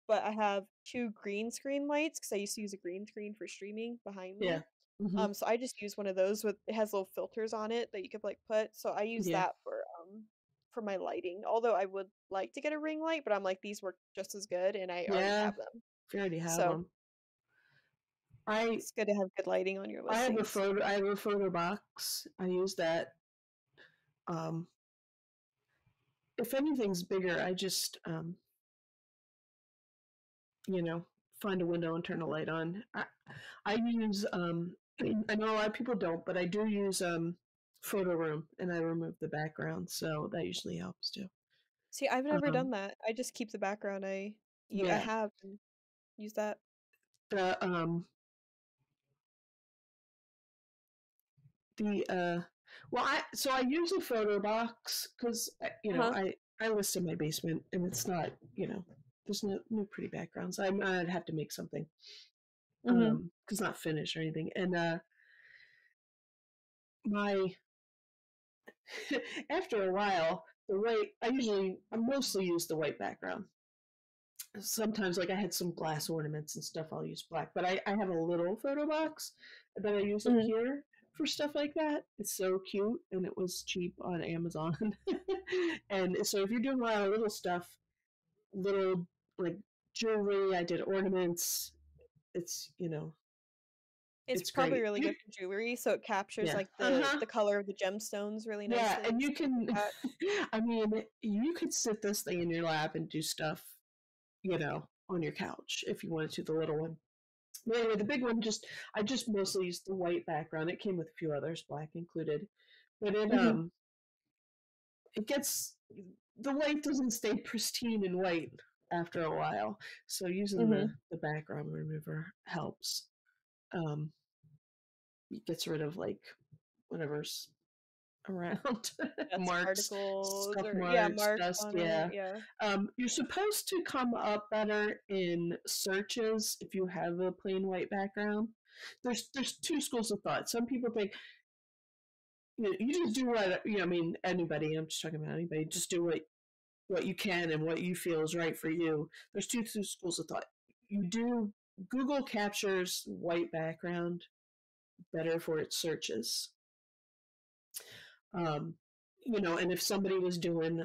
But I have 2 green screen lights because I used to use a green screen for streaming behind Yeah. me. Hmm. So I just use one of those with it has little filters on it that you could, like, put so I use Yeah. that for my lighting, although I would like to get a ring light, but I'm like, "These work just as good," and I already Yeah. have them. If you already have So, them. I it's good to have good lighting on your I have a listings. photo. I have a photo box. I use that. Um, if anything's bigger, I just you know, find a window and turn a light on. I use I know a lot of people don't, but I do use photo room and I remove the background, so that usually helps too. See, I've never Um done that. I just keep the background I yeah, have and use that. the the well I use a photo box because Uh-huh. I list in my basement and it's not, there's no pretty backgrounds. I'd have to make something Mhm. because not finished or anything. And my after a while, I mostly use the white background. Sometimes, like I had some glass ornaments and stuff, I'll use black. But I have a little photo box that I use up Mhm. here for stuff like that. It's so cute, and it was cheap on Amazon. And so, if you're doing a lot of little stuff, little like jewelry, I did ornaments. It's It's it's probably great. really good for jewelry, so it captures, Yeah. like, Uh huh. the color of the gemstones really Yeah, nicely and and you stuff like can, that. I mean, you could sit this thing in your lap and do stuff, on your couch if you wanted to, the little one. But anyway, the big one I just mostly used the white background. It came with a few others, black included. But Mhm, it gets, the white doesn't stay pristine and white after a while. So using mhm. the background remover helps. It gets rid of like whatever's around. Dust Marks, particles scuff or yeah, marks, marks dust, on it, yeah. yeah. You're supposed to come up better in searches if you have a plain white background. There's two schools of thought. Some people think you just do what I mean anybody. I'm just talking about anybody. Just do what you can and what you feel is right for you. There's two schools of thought. You do Google captures white background better for its searches. Um, and if somebody was doing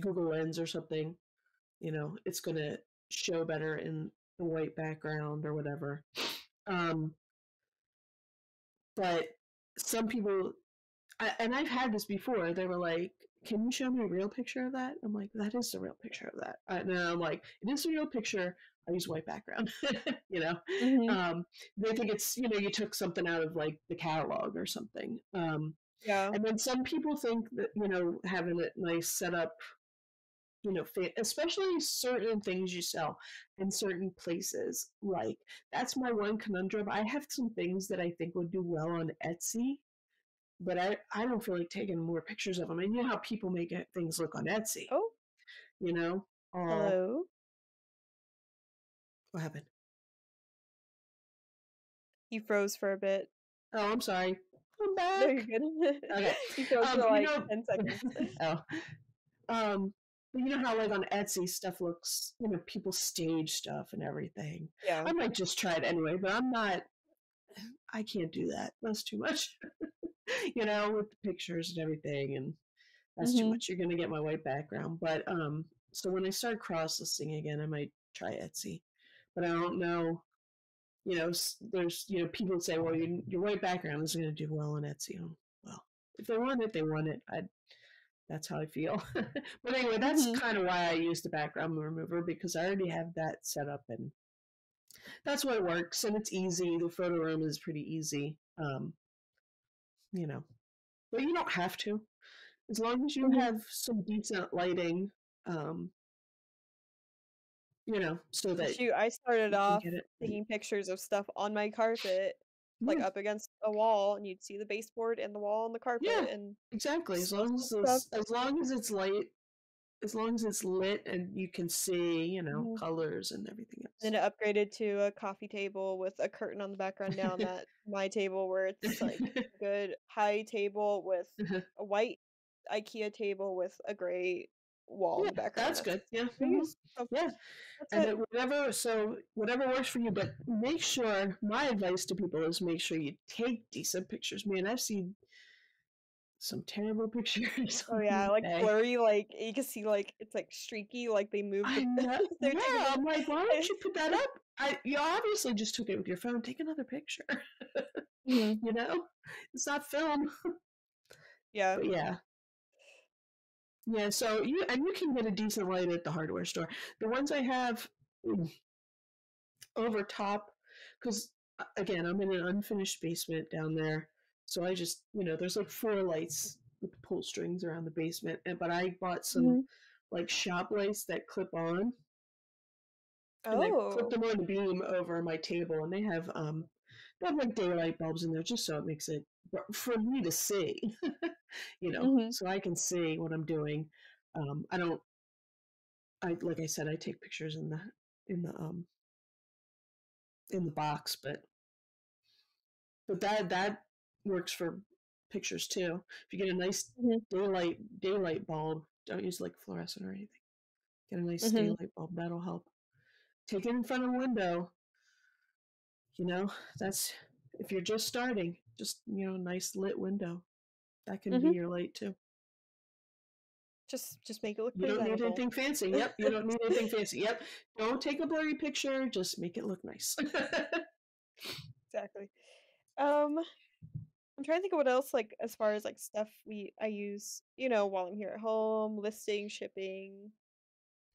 Google Lens or something, it's going to show better in the white background or whatever. Um, but some people, and I've had this before, they were like, can you show me a real picture of that? I'm like, that is the real picture of that. And I'm like, it is a real picture. I use white background, you know. Mhm. They think it's, you took something out of like the catalog or something. Yeah. And then some people think that, having it nice set up, especially certain things you sell in certain places. Like, that's my one conundrum. I have some things that I think would do well on Etsy, but I don't feel like taking more pictures of them. And you know how people make things look on Etsy, Oh, you know? All, hello. what happened? You froze for a bit. Oh, I'm sorry. I'm No, you're back. good. Okay. You froze Um, for, you like, know, 10 seconds. oh, but you know how like on Etsy stuff looks, people stage stuff and everything. Yeah. I might just try it anyway, but I can't do that. That's too much, with the pictures and everything, and that's too Mhm. much. You're gonna get my white background. But so when I start cross listing again, I might try Etsy, but I don't know. There's people say, well, your white background is gonna do well on Etsy. Oh, well, if they want it, they want it. That's how I feel. But anyway, that's Mhm. kind of why I use the background remover because I already have that set up and that's why it works and it's easy. The photo room is pretty easy. You know, but you don't have to. As long as you Mhm. have some decent lighting, um, so that Shoot, I started you can off get it right. taking pictures of stuff on my carpet, like, Yeah, up against a wall, and you'd see the baseboard and the wall and the yeah, carpet and exactly. As still long some as stuff. as long as it's light, as long as it's lit and you can see, Mhm. colors and everything else. Then it upgraded to a coffee table with a curtain on the background now on that my table where it's, like, a good high table with a white IKEA table with a gray wall in Yeah, the background, that's that's good. Yeah, what I use, so yeah, that's and it. whatever works for you. But make sure. My advice to people is make sure you take decent pictures. Man, I've seen some terrible pictures Oh, on yeah, like, eBay. blurry, like, you can see, like, it's, like, streaky, like, they moved I the know. they're Yeah, taking I'm like, why the don't you put that up? You obviously just took it with your phone. Take another picture. Mhm. It's not film. Yeah. But yeah, yeah. So you can get a decent light at the hardware store. The ones I have over top, because again, I'm in an unfinished basement down there. So I just, there's like four lights with the pull strings around the basement. But I bought some Mhm. like shop lights that clip on, and I put Oh. them on the beam over my table, and they have like daylight bulbs in there just so it makes it for me to see, Mhm. so I can see what I'm doing. I don't. I like I said, I take pictures in the um in the box, but that works for pictures too. If you get a nice Mhm. daylight bulb, don't use like fluorescent or anything. Get a nice Mhm. daylight bulb, that'll help. Take it in front of a window. You know, that's if you're just starting, just nice lit window. That can be Mhm. your light too. Just make it look You don't need presentable. anything fancy. Yep, you don't need anything fancy. Yep. Don't take a blurry picture, just make it look nice. Exactly. I'm trying to think of what else, like, as far as, like, stuff I use, while I'm here at home, listing, shipping.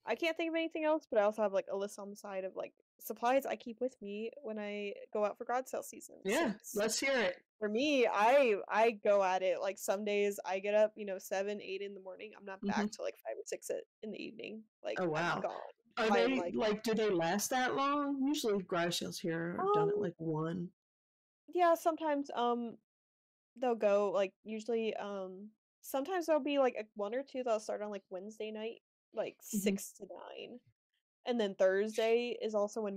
I can't think of anything else, but I also have, like, a list on the side of, like, supplies I keep with me when I go out for garage sale season, Yeah, since let's hear it. for me, I go at it, like, some days I get up, 7, 8 in the morning, I'm not Hmm. back till, like, 5 or 6 in the evening, like, Oh I'm wow. gone. Are I'm they like, like? Do they last that long? Usually, garage sales here are done at um, like 1. yeah, sometimes, they'll go, like, usually, sometimes there'll be, like, 1 or 2 that'll start on, like, Wednesday night, like, Hmm. 6 to 9, and then Thursday is also when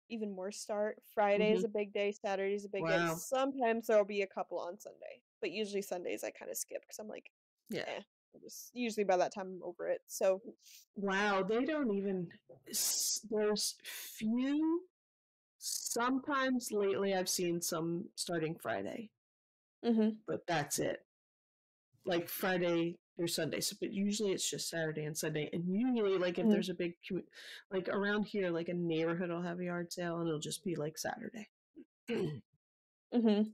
even more start. Friday Hmm. is a big day, Saturday is a big day. Wow. Sometimes there'll be a couple on Sunday, but usually Sundays I kinda skip because 'cause I'm like, Yeah. "Eh," I'm just usually by that time I'm over it, so Wow. They don't even. There's few. Sometimes lately I've seen some starting Friday, mhm, but that's it. Like Friday or Sunday. So, but usually it's just Saturday and Sunday. And usually, like if mhm, there's a big, like around here, like a neighborhood will have a yard sale, and it'll just be like Saturday. mhm.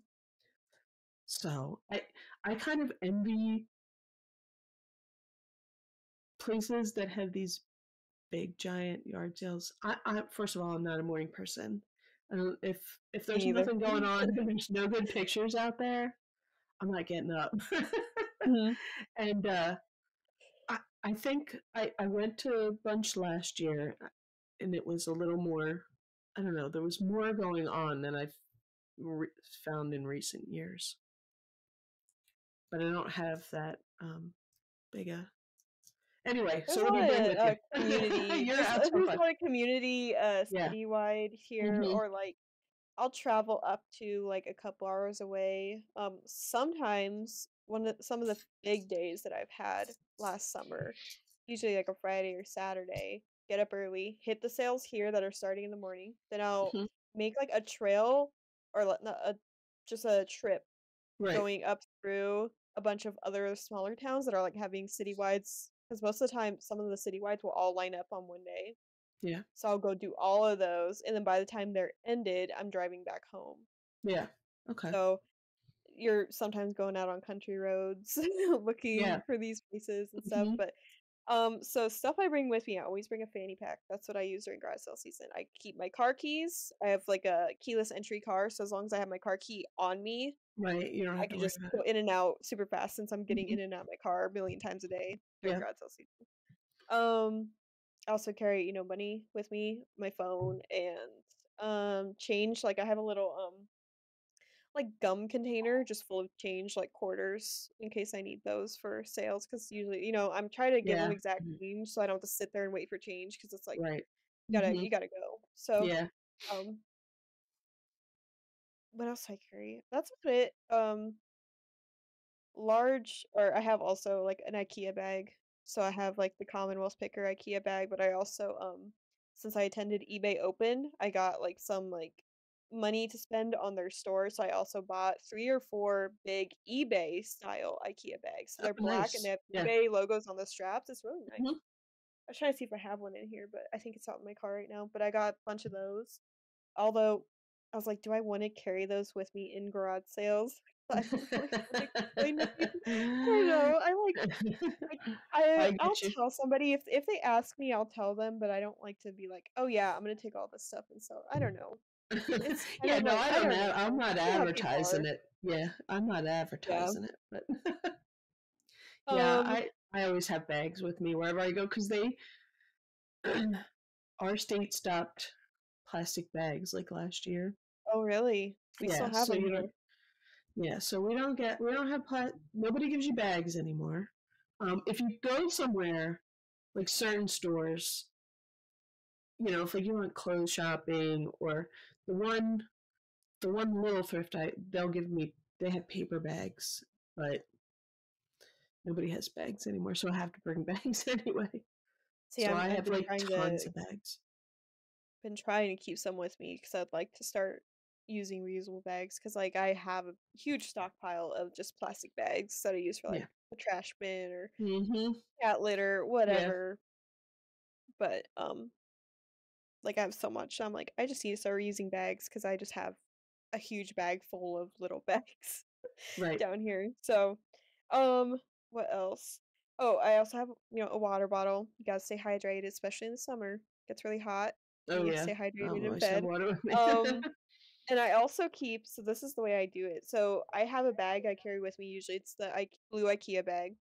So I kind of envy places that have these big giant yard sales. I first of all, I'm not a morning person. I don't, if Me there's neither. nothing going on and there's no good pictures out there, I'm not getting up. Mhm. And I think I went to a bunch last year, and it was a little more. I don't know. There was more going on than I've re- found in recent years, but I don't have that big a. Anyway, There's so a let me lot bring of, with you. community You're just out so there's a fun. lot of community, Yeah. citywide here Hmm. or, like, I'll travel up to, like, a couple hours away. Sometimes some of the big days that I've had last summer, usually, like, a Friday or Saturday, get up early, hit the sales here that are starting in the morning, then I'll Hmm. make, like, a trail or, like, not a just a trip Right. going up through a bunch of other smaller towns that are, like, having citywides. Because most of the time, some of the citywides will all line up on one day. Yeah. So I'll go do all of those, and then by the time they're ended, I'm driving back home. Yeah. Okay. So you're sometimes going out on country roads Yeah. looking for these places and stuff, Hmm. but, so stuff I bring with me, I always bring a fanny pack. That's what I use during garage sale season. I keep my car keys. I have, like, a keyless entry car, so as long as I have my car key on me, Right. You don't I have to could worry just about go it. in and out super fast since I'm getting Hmm. in and out of my car a million times a day during Yeah. garage sale season. Um, I also carry, money with me, my phone, and, change, like, I have a little, like, gum container just full of change, like quarters, in case I need those for sales. Because usually, I'm trying to give them Yeah. exact Mhm. change so I don't have to sit there and wait for change. Because it's like, Right. Hmm. you gotta go. So, Yeah. um, what else do I carry? That's about it. Large or I have also, like, an IKEA bag. So I have, like, the Commonwealth Picker IKEA bag, but I also, since I attended eBay Open, I got, like, some, like, money to spend on their store, so I also bought 3 or 4 big eBay style IKEA bags. So Oh, they're black and they nice. have Yeah. eBay logos on the straps. It's really nice. Hmm. I was trying to see if I have one in here, but I think it's out in my car right now, but I got a bunch of those. Although, I was like, "Do I wanna carry those with me in garage sales?" I don't really wanna explain to people. I don't know, like, I I'll get you. tell somebody if they ask me, I'll tell them, but I don't like to be like, "Oh, yeah, I'm gonna take all this stuff and sell." I don't know. It's kind Yeah, of no, like I I don't don't have. I'm know. not You know how people advertising are. it. Yeah, I'm not Yeah. advertising it, but yeah, Um, I always have bags with me wherever I go because they our state stopped plastic bags like last year. oh, really? We still Yeah, have so them you don't. here. Yeah, so we don't have nobody gives you bags anymore. If you go somewhere like certain stores, if like you want clothes shopping or the one the one little thrift, they'll give me they have paper bags, but nobody has bags anymore, so I have to bring bags anyway. See, So I I've have been like trying tons to of bags. keep some with me because 'cause I'd like to start using reusable bags. Cause like, I have a huge stockpile of just plastic bags that I use for, Yeah. like, the trash bin or Mm-hmm. cat litter, Yeah. whatever, but, like, I have so much, I'm like, I just need to start reusing bags because I just have a huge bag full of little bags Right. down here, so, um, what else? Oh, I also have, a water bottle. You gotta stay hydrated, especially in the summer. Gets really hot. You Oh need to yeah. stay I hydrated and always have fed. water with me. Um, and I also keep so this is the way I do it. So I have a bag I carry with me, usually it's the blue IKEA bag,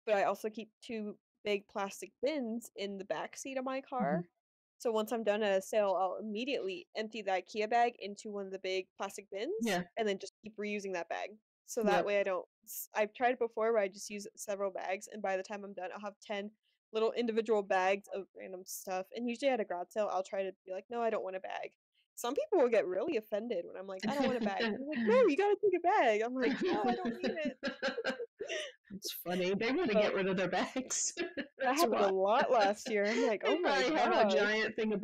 but I also keep 2 big plastic bins in the back seat of my Mhm. car. So once I'm done at a sale, I'll immediately empty that IKEA bag into one of the big plastic bins Yeah. and then just keep reusing that bag. So that Yep. way I don't I've tried it before where I just use several bags and by the time I'm done, I'll have 10 little individual bags of random stuff. And usually at a garage sale, I'll try to be like, "No, I don't want a bag." Some people will get really offended when I'm like, "I don't want a bag." And they're like, "No, you gotta take a bag." I'm like, "No, I don't need it." It's funny. They want to So get rid of their bags. that That's happened a why. lot last year. I'm like, They "Oh my probably have a gosh." giant thing of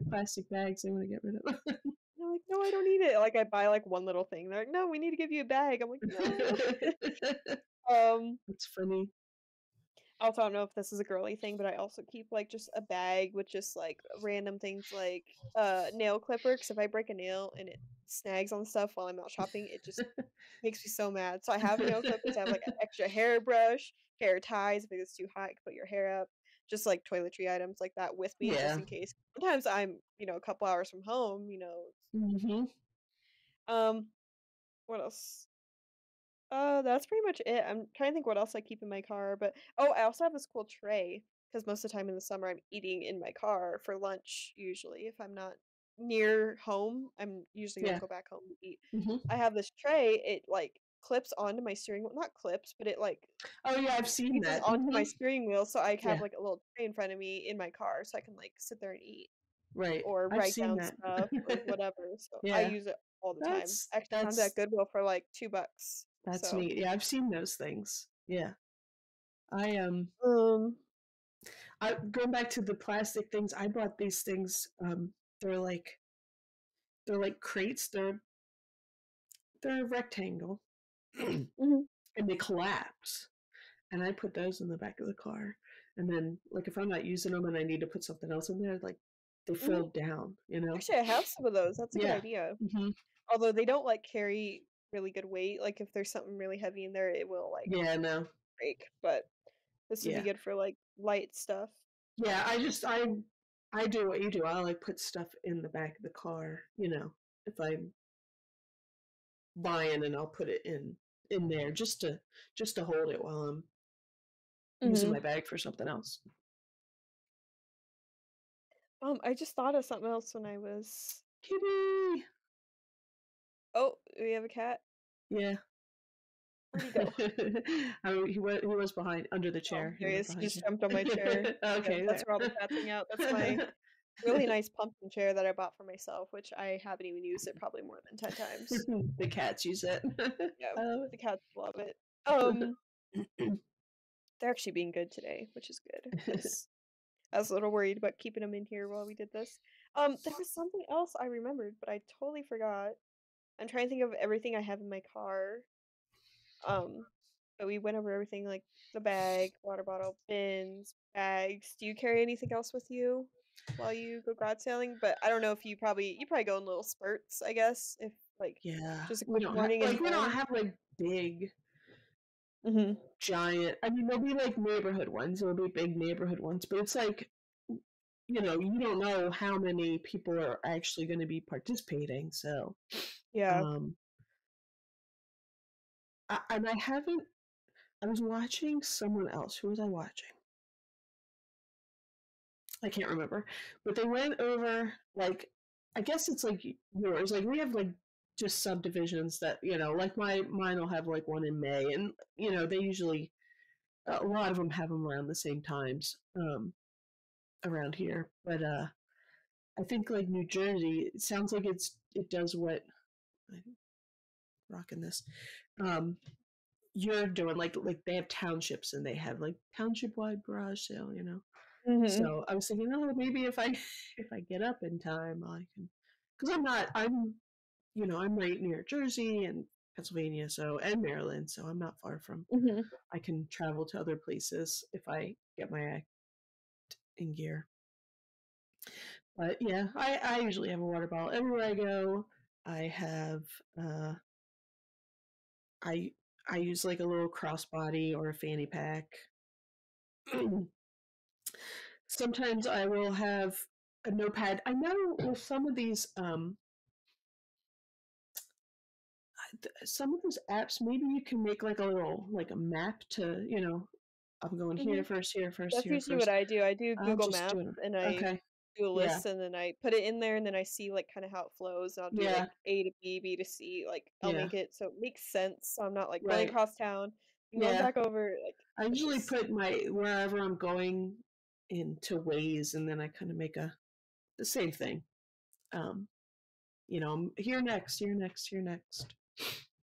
plastic bags they want to get rid of. They're like, "No, I don't need it." Like, I buy, like, one little thing. They're like, "No, we need to give you a bag." I'm like, "No." Um, It's funny. also, I don't know if this is a girly thing, but I also keep, like, just a bag with just, like, random things like, nail clipper. Because if I break a nail and it snags on stuff while I'm out shopping, it just makes me so mad. So I have nail clippers, I have, like, an extra hairbrush, hair ties if it gets too hot, I can put your hair up, just, like, toiletry items like that with me just Yeah. in case. Sometimes I'm, a couple hours from home, Hmm. Um, what else? That's pretty much it. I'm trying to think what else I keep in my car, but oh, I also have this cool tray because most of the time in the summer I'm eating in my car for lunch usually. If I'm not near home, I'm usually don't Yeah. go back home to eat. Hmm. I have this tray, it like clips onto my steering wheel, not clips, but it like Oh yeah, I've seen reaches that. onto my steering wheel so I have Yeah. like a little tray in front of me in my car so I can like sit there and eat Right. or I've write seen down that. stuff or whatever. So I Yeah. use it all the time. That's I actually found it at that's Goodwill for like $2. that's So neat. Yeah, I've seen those things. Yeah. I um I going back to the plastic things, I bought these things. They're like they're like crates. They're a rectangle and mhm. they collapse. And I put those in the back of the car. And then like if I'm not using them and I need to put something else in there, like they Mhm. fold down, you know? Actually, I have some of those, that's a good Yeah. idea. Hmm. Although they don't, like, carry really good weight, like, if there's something really heavy in there, it will, like, Yeah, no. break, but this would be Yeah. good for, like, light stuff. Yeah, I do what you do. I like put stuff in the back of the car, if I'm buying and I'll put it in there just to hold it while I'm using my Mhm. bag for something else. I just thought of something else when I was Kitty. oh, we have a cat? Yeah. Where'd he go? He was behind under the Oh, chair. He there he went is, he behind just you. jumped on my chair. Yeah, Okay, that's where all the cats hang out. That's my there. really nice pumpkin chair that I bought for myself, which I haven't even used it probably more than 10 times. The cats use it. Yeah, I love the cats love it. it. They're actually being good today, which is good, 'cause I was a little worried about keeping them in here while we did this. There was something else I remembered, but I totally forgot. I'm trying to think of everything I have in my car. Um, but we went over everything like the bag, water bottle, bins, bags. Do you carry anything else with you while you go garage sailing? But I don't know if you probably go in little spurts, I guess, if like Yeah, just a we quick don't have morning and like we don't done. have like big Mhm. giant. I mean, there'll be like neighborhood ones. There'll be big neighborhood ones, but it's like you don't know how many people are actually going to be participating. So, Yeah. um, and I haven't. I was watching someone else. Who was I watching? I can't remember, but they went over like I guess it's like yours. Like we have like just subdivisions that like mine will have like one in May, and they usually a lot of them have them around the same times around here. But I think like New Jersey, it sounds like it does what I'm rocking this. Um, you're doing like they have townships and they have like township wide garage sale. Mhm. So I was thinking, oh, maybe if I if I get up in time, I can, because I'm right near Jersey and Pennsylvania, and Maryland, so I'm not far from. Mhm. I can travel to other places if I get my act in gear. But yeah, I usually have a water bottle everywhere I go. I have uh, I I use like a little crossbody or a fanny pack. Sometimes I will have a notepad. I know with some of these some of those apps, maybe you can make like a little like a map to, I'm going here Mhm. first, here first, That's here usually what first. I do. I do I'll Google just do Maps it. and I Okay. do a Yeah. list and then I put it in there and then I see like kind of how it flows. I'll do Yeah. like A to B, B to C. Like I'll Yeah. make it so it makes sense. So I'm not like going Right. across town and going Yeah. back over. Like I it's usually just put my wherever I'm going into Waze, and then I kind of make the same thing. Um, here next, here next, here next.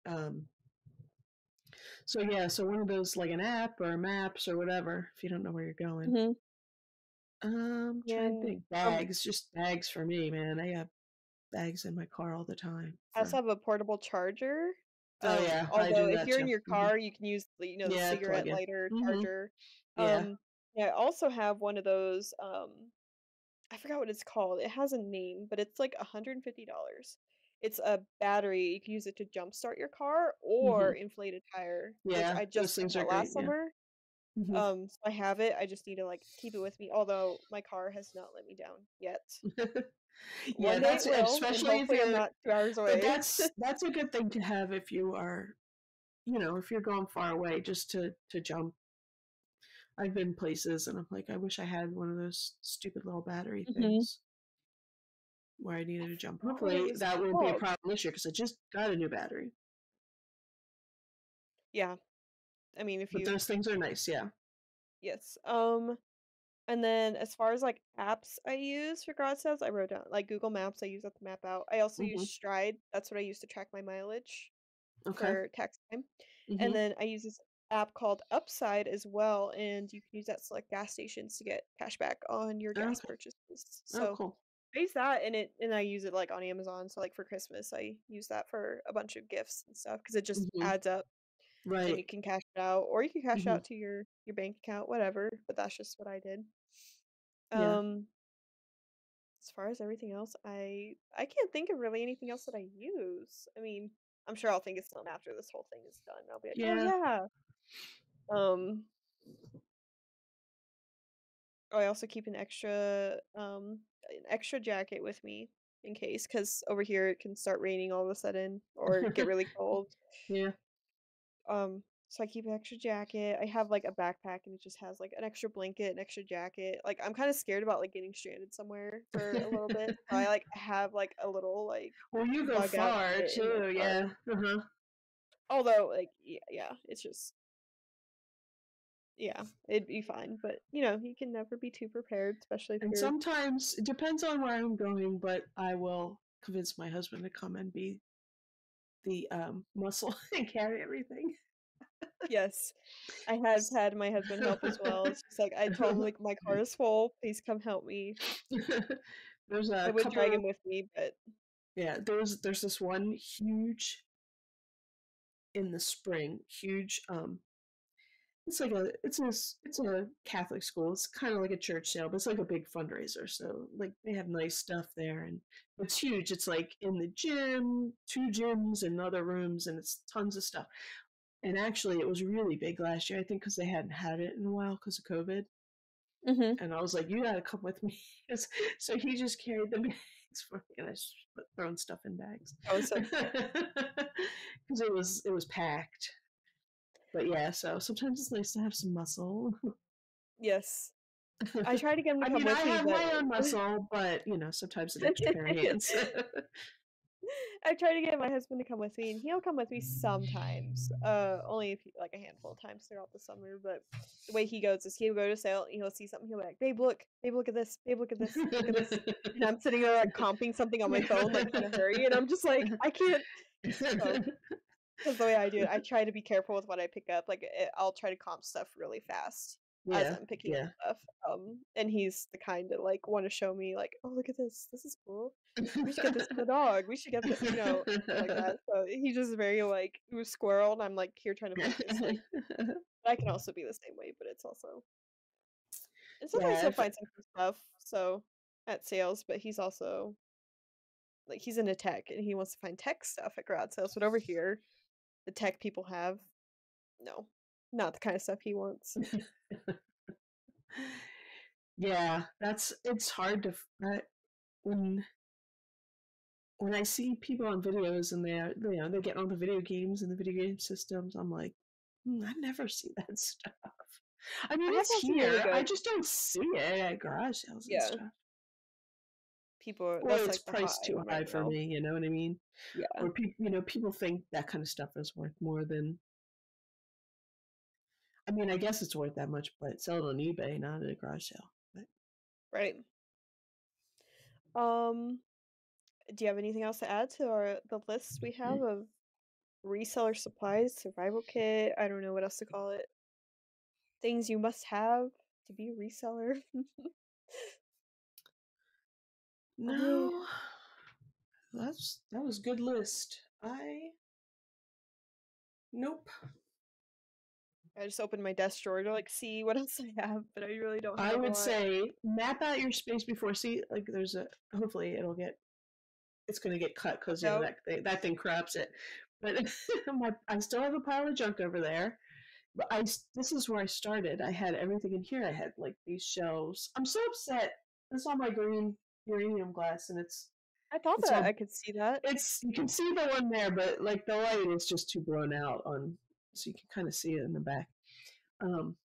Um, so yeah, so one of those like an app or maps or whatever, if you don't know where you're going. mhm. Yeah, Trying to and think. Bags, just bags for me, man. I have bags in my car all the time I also for. have a portable charger. Oh yeah, I Although do if that you're in too. your Hmm. car, you can use the Yeah, plug cigarette in. lighter Hmm. charger. Yeah. Um, yeah, I also have one of those. I forgot what it's called. It has a name, but it's like $150. It's a battery. You can use it to jumpstart your car or Hmm. inflate a tire, which Yeah, I just those found things are out great. last Yeah. summer. Hmm. So I have it. I just need to like keep it with me. Although my car has not let me down yet. Yeah, One day it that's will, and especially if hopefully I'm you're. not 2 hours But away. that's a good thing to have if you are, if you're going far away, just to jump. I've been places and I'm like, I wish I had one of those stupid little battery Mhm. things where I I needed to jump. forgot what it Hopefully was that won't be a called. problem this year because I just got a new battery. Yeah, I mean, if But you those things are nice, yeah. yes. And then as far as like apps I use for garage sales, I wrote down like Google Maps. I use that to map out. I also use Hmm. Stride. That's what I use to track my mileage Okay. for tax time. And Hmm. then I use this app called Upside as well, and you can use that to select gas stations to get cash back on your gas Okay. purchases. Oh, So cool. I use that and I use it like on Amazon. So like for Christmas, I use that for a bunch of gifts and stuff because it just Hmm. adds up and Right. you can cash it out or you can cash Hmm. out to your bank account, whatever. But that's just what I did. Yeah. Um, as far as everything else, I can't think of really anything else that I use. I mean, I'm sure I'll think of something after this whole thing is done. I'll be like, oh Yeah. yeah. Um, oh, I also keep an extra jacket with me in case, because over here it can start raining all of a sudden or get really cold. Yeah. So I keep an extra jacket. I have like a backpack and it just has like an extra blanket, an extra jacket. Like I'm kind of scared about like getting stranded somewhere for a little bit. So I like have like a little like Well, you go bug far outfit in my too, car. yeah. Uh-huh. Although like yeah, it's just yeah, it'd be fine. But you can never be too prepared, especially if And you're sometimes it depends on where I'm going, but I will convince my husband to come and be the muscle and carry everything. yes. I have had my husband help as well. It's just like I told him like my car is full, please come help me. There's I a would drag couple. him with me, but Yeah, there's this one huge in the spring, huge it's like it's a Catholic school. It's kind of like a church sale, but it's like a big fundraiser. So like they have nice stuff there, and it's huge. It's like in the gym, two gyms, and other rooms, and it's tons of stuff. And actually, it was really big last year. I think because they hadn't had it in a while because of COVID. mhm. And I was like, "You gotta come with me." So he just carried the bags for me, and I just throwing stuff in bags Oh, so because it was packed. But yeah, so sometimes it's nice to have some muscle. yes. I tried to get him to I come mean, I with me, have but my own muscle, but sometimes an extra pair of hands. I tried to get my husband to come with me, and he'll come with me sometimes. Only if like a handful of times throughout the summer. But the way he goes is he'll go to sale and he'll see something. He'll be like, babe, look at this. Babe, look at this. Look at this." And I'm sitting there like comping something on my phone, like trying to hurry, and I'm just like, I can't. So because the way I do it, I try to be careful with what I pick up. Like I'll try to comp stuff really fast as Yeah, I'm picking up yeah. stuff. And he's the kind to like want to show me like, oh look at this, this is cool. We should get this for the dog. We should get the stuff like that. So he's just very like he was squirrel, and I'm like here trying to focus. Like I can also be the same way, but it's also and sometimes Yeah, he'll find some cool stuff. So at sales, but he's also like he's into tech and he wants to find tech stuff at garage sales. But over here, the tech people have no, not the kind of stuff he wants. yeah. It's hard to when when I see people on videos and they get on the video games and the video game systems. I'm like, I never see that stuff. I I mean, have it's found some really here. I good just don't see it at garage sales and yeah. stuff. or that's it's like the hot priced too item right high for now. me. You know what I mean? Yeah, Or people think that kind of stuff is worth more than. I mean, I guess it's worth that much, but sell it on eBay, not at a garage sale. But right. Um, do you have anything else to add to the list we have of reseller supplies, survival kit? I don't know what else to call it. Things you must have to be a reseller. I no, that was good list. Nope. I just opened my desk drawer to like see what else I have, but I really don't I have a would lot. say map out your space before. See, like there's a. Hopefully, it's going to get cut because No, that thing craps it. But I still have a pile of junk over there. But this is where I started. I had everything in here. I had like these shelves. I'm so upset. It's all my green uranium glass, and I thought it's that I all could see that. you can see the one there, but like the light is just too blown out on, so you can kind of see it in the back. Um,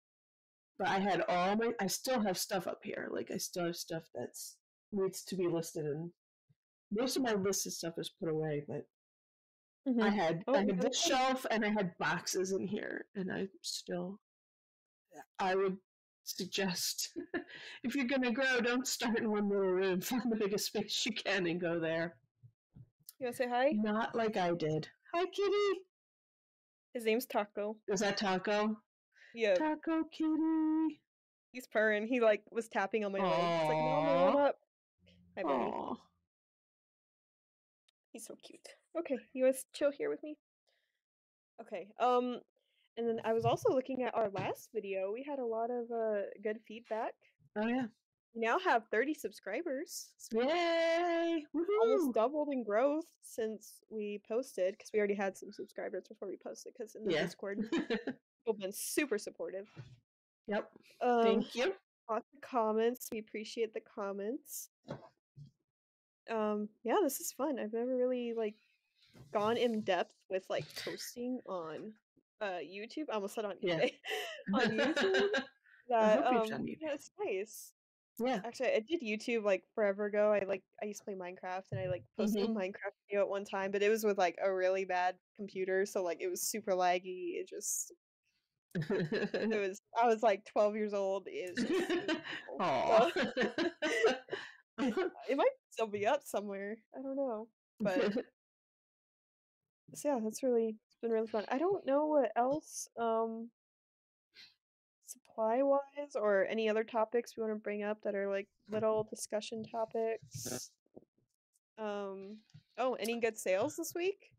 but I still have stuff up here. Like I still have stuff that's needs to be listed, and most of my listed stuff is put away. But Mm-hmm. I Oh, we had got a this key. shelf, and I had boxes in here, and I would suggest if you're gonna grow, don't start in one little room. Find the biggest space you can and go there. You wanna say hi? Not like I did. Hi, kitty. His name's Taco. Is that Taco? Yeah, Taco kitty. he's purring. He like was tapping on my leg. He's like, "Mommy, what Aww. up?" Hi, buddy. Aww. He's so cute. Okay, you want to chill here with me? Okay. And then I was also looking at our last video. We had a lot of good feedback. Oh yeah. We now have 30 subscribers. So we Yay! almost Woohoo! doubled in growth since we posted because we already had some subscribers before we posted because in the Yeah. Discord people have been super supportive. Yep. Um, Thank you. lots of comments. We appreciate the comments. Yeah, this is fun. I've never really like gone in depth with like posting on YouTube. I almost said on Yeah. eBay. On YouTube. I That hope you've done yeah, eBay. it's nice. Yeah. Actually, I did YouTube like forever ago. I used to play Minecraft and I like posted a Mhm. Minecraft video at one time, but it was with like a really bad computer, so like it was super laggy. It was I was like 12 years old. It was awful. Aw. So it might still be up somewhere. I don't know. But so yeah, it's been really fun. I don't know what else supply wise or any other topics we want to bring up that are like little discussion topics. Oh, any good sales this week?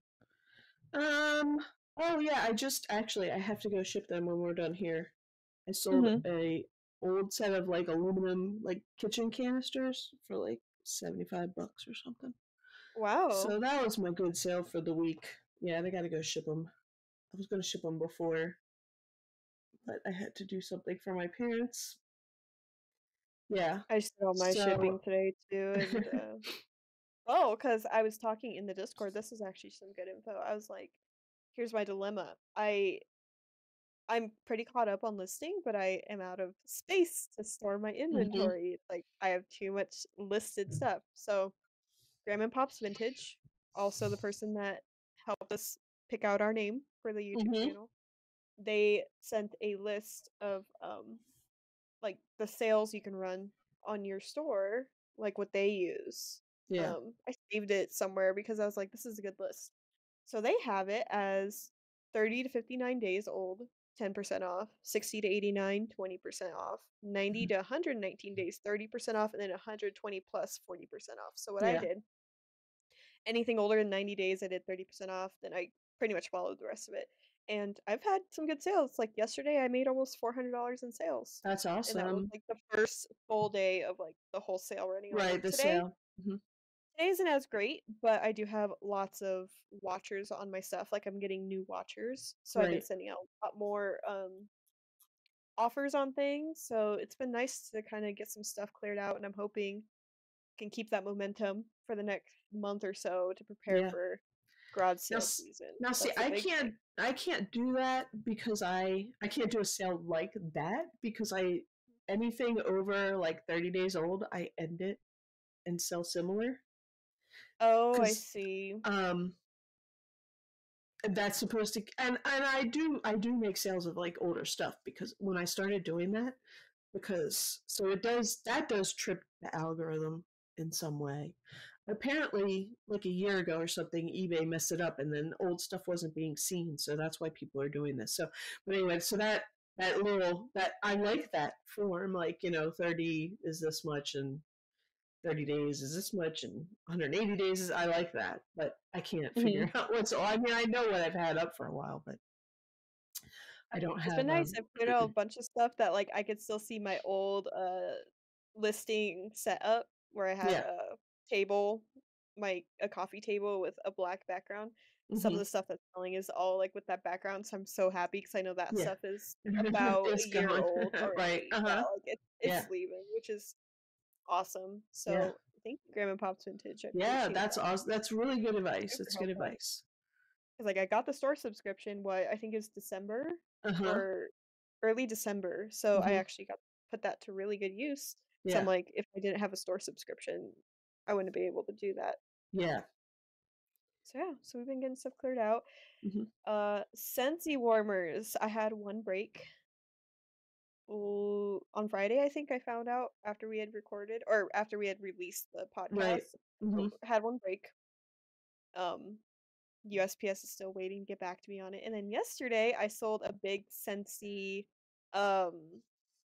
um. Oh yeah. I have to go ship them when we're done here. I sold Mm-hmm. a old set of like aluminum like kitchen canisters for like $75 or something. Wow. So that was my good sale for the week. Yeah, I gotta go ship them. I was gonna ship them before, but I had to do something for my parents. Yeah. I just did all my So shipping today too, and oh, because I was talking in the Discord. This is actually some good info. I was like, here's my dilemma. I'm pretty caught up on listing, but I am out of space to store my mhm. inventory. It's like I have too much listed stuff. So Graham and Pops Vintage, also the person that helped us pick out our name for the YouTube Mhm. channel, they sent a list of like the sales you can run on your store, like what they use. Yeah. I saved it somewhere because I was like, this is a good list. So they have it as 30 to 59 days old, 10% off, 60 to 89, 20% off, 90 Mhm. to 119 days, 30% off, and then 120 plus 40% off. So what I Yeah. did, anything older than 90 days, I did 30% off. Then I pretty much followed the rest of it. And I've had some good sales. Like yesterday, I made almost $400 in sales. That's And that was awesome. like the first full day of like the whole sale running on Right, them. the sale. Mhm. Today isn't as great, but I do have lots of watchers on my stuff. Like I'm getting new watchers. So I've been Right. sending out a lot more offers on things. So it's been nice to kind of get some stuff cleared out, and I'm hoping can keep that momentum for the next month or so to prepare Yeah. for garage Now, sale season. now see, That's the big thing. I can't do that because I can't do a sale like that because I anything over like 30 days old, I end it. and sell similar. Oh, I Because see. um, that's supposed to, and I do make sales of like older stuff because when I started doing that, because so it does that does trip the algorithm in some way. Apparently, like a year ago or something, eBay messed it up, and then old stuff wasn't being seen, so that's why people are doing this. So, but anyway, so that I like that form, like 30 is this much, and 30 days is this much, and 180 days is I like that, but I can't Mhm. figure out what's. I mean, I know what I've had up for a while, but I don't It's been have nice. I've cleared out a bunch of stuff that, like, I could still see my old, listing set up where I had yeah. a table, a coffee table with a black background. Some of Hmm. the stuff that's selling is all, like, with that background, so I'm so happy because I know that Yeah. stuff is about a It's year gone. old Right. already. Yeah, Uh-huh. like, Yeah. it's leaving, which is awesome. Yeah. So, thank you, Grandma Pops Vintage. I Yeah, appreciate that's that. awesome. That's really good advice. Super It's good helpful. advice. 'Cause, like, I got the store subscription, what, I think it's December Uh-huh. or early December, so I Hmm. actually got put that to really good use. So I'm Yeah. like, if I didn't have a store subscription, I wouldn't be able to do that. Yeah. So yeah, so we've been getting stuff cleared out. Hmm. Scentsy warmers, I had one break. On Friday, I think I found out after we had recorded or after we had released the Right. podcast. Hmm. So had one break. Um, USPS is still waiting to get back to me on it. And then yesterday I sold a big Scentsy um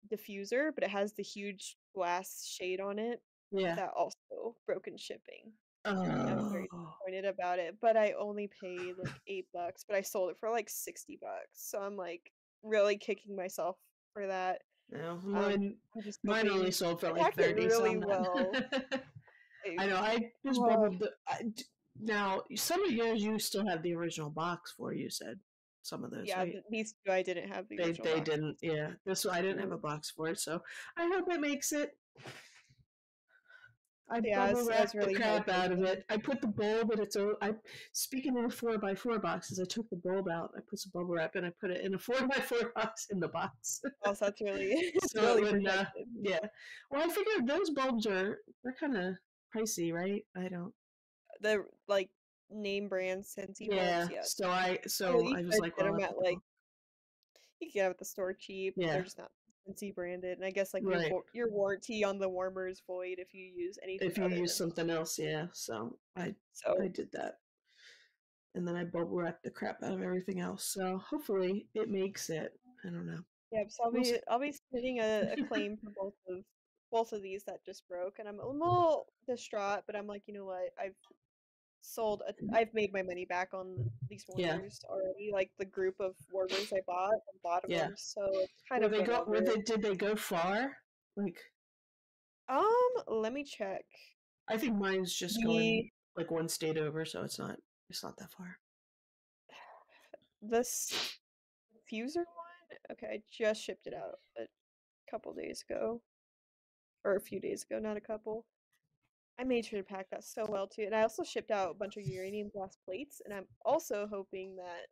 diffuser, but it has the huge glass shade on it Yeah. that also broke in shipping. I was very Oh. disappointed about it, but I only paid like $8, but I sold it for like $60. So I'm like really kicking myself for that. No, Um, mine I'm just mine only hoping sold for I like packed it 30, so really I'm not. well. I I, know. I just oh, bubbled now, some of yours you still have the original box for, you said. Some of those, yeah, right? these two I didn't have the original They box. didn't. Yeah. This one I didn't have a Ooh. box for it, so I hope it makes it. I Yeah, bubble I was wrapped the really crap out of hoping. it. I put the bulb in its own. Speaking of 4x4 boxes, I took the bulb out. I put some bubble wrap and I put it in a 4x4 box in the box, Also, that's really it's so it really wouldn't. protected. Yeah. Well, I figured those bulbs they're kind of pricey, right? I don't. The, like, name brand Scentsy bulbs, Yeah. yeah. I mean, So you I was could like, get well, them I at, put the like bulb. you can get 'em at the store cheap, they're Yeah. just not Scentsy branded, and I guess, like, Right. your warranty on the warmer is void if you use anything If you other use than something else, yeah. So I so, did that, and then I bubble wrapped the crap out of everything else. So hopefully it makes it. I don't know. yeah, so We'll see. I'll be submitting a claim for both of these that just broke, and I'm a little distraught, but I'm like, "You know what? I've made my money back on these Yeah. warmers already, like, the group of warmers I bought, a lot of Yeah. them, so it's kind of Were whatever. they did they go far? Like Let me check. I think mine's just going The like one state over, so it's not that far. this diffuser one? Okay, I just shipped it out a couple days ago, or a few days ago, not a couple. I made sure to pack that so well too, and I also shipped out a bunch of uranium glass plates, and I'm also hoping that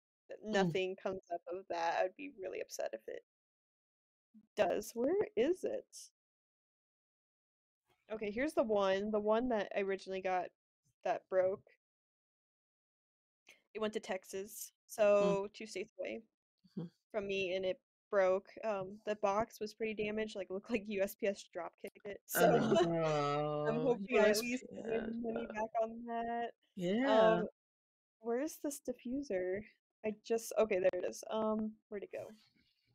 Mm. nothing comes up of that. I'd be really upset if it does. Where is it? Okay, here's the one that I originally got that broke. It went to Texas, Mm. so 2 states away Mhm. from me, and it broke. The box was pretty damaged, like, looked like USPS drop kicked it, so I'm Oh, hoping I at least made USPS. money back on that. Yeah. Um, where's this diffuser? I just okay, there it is. Where'd it go?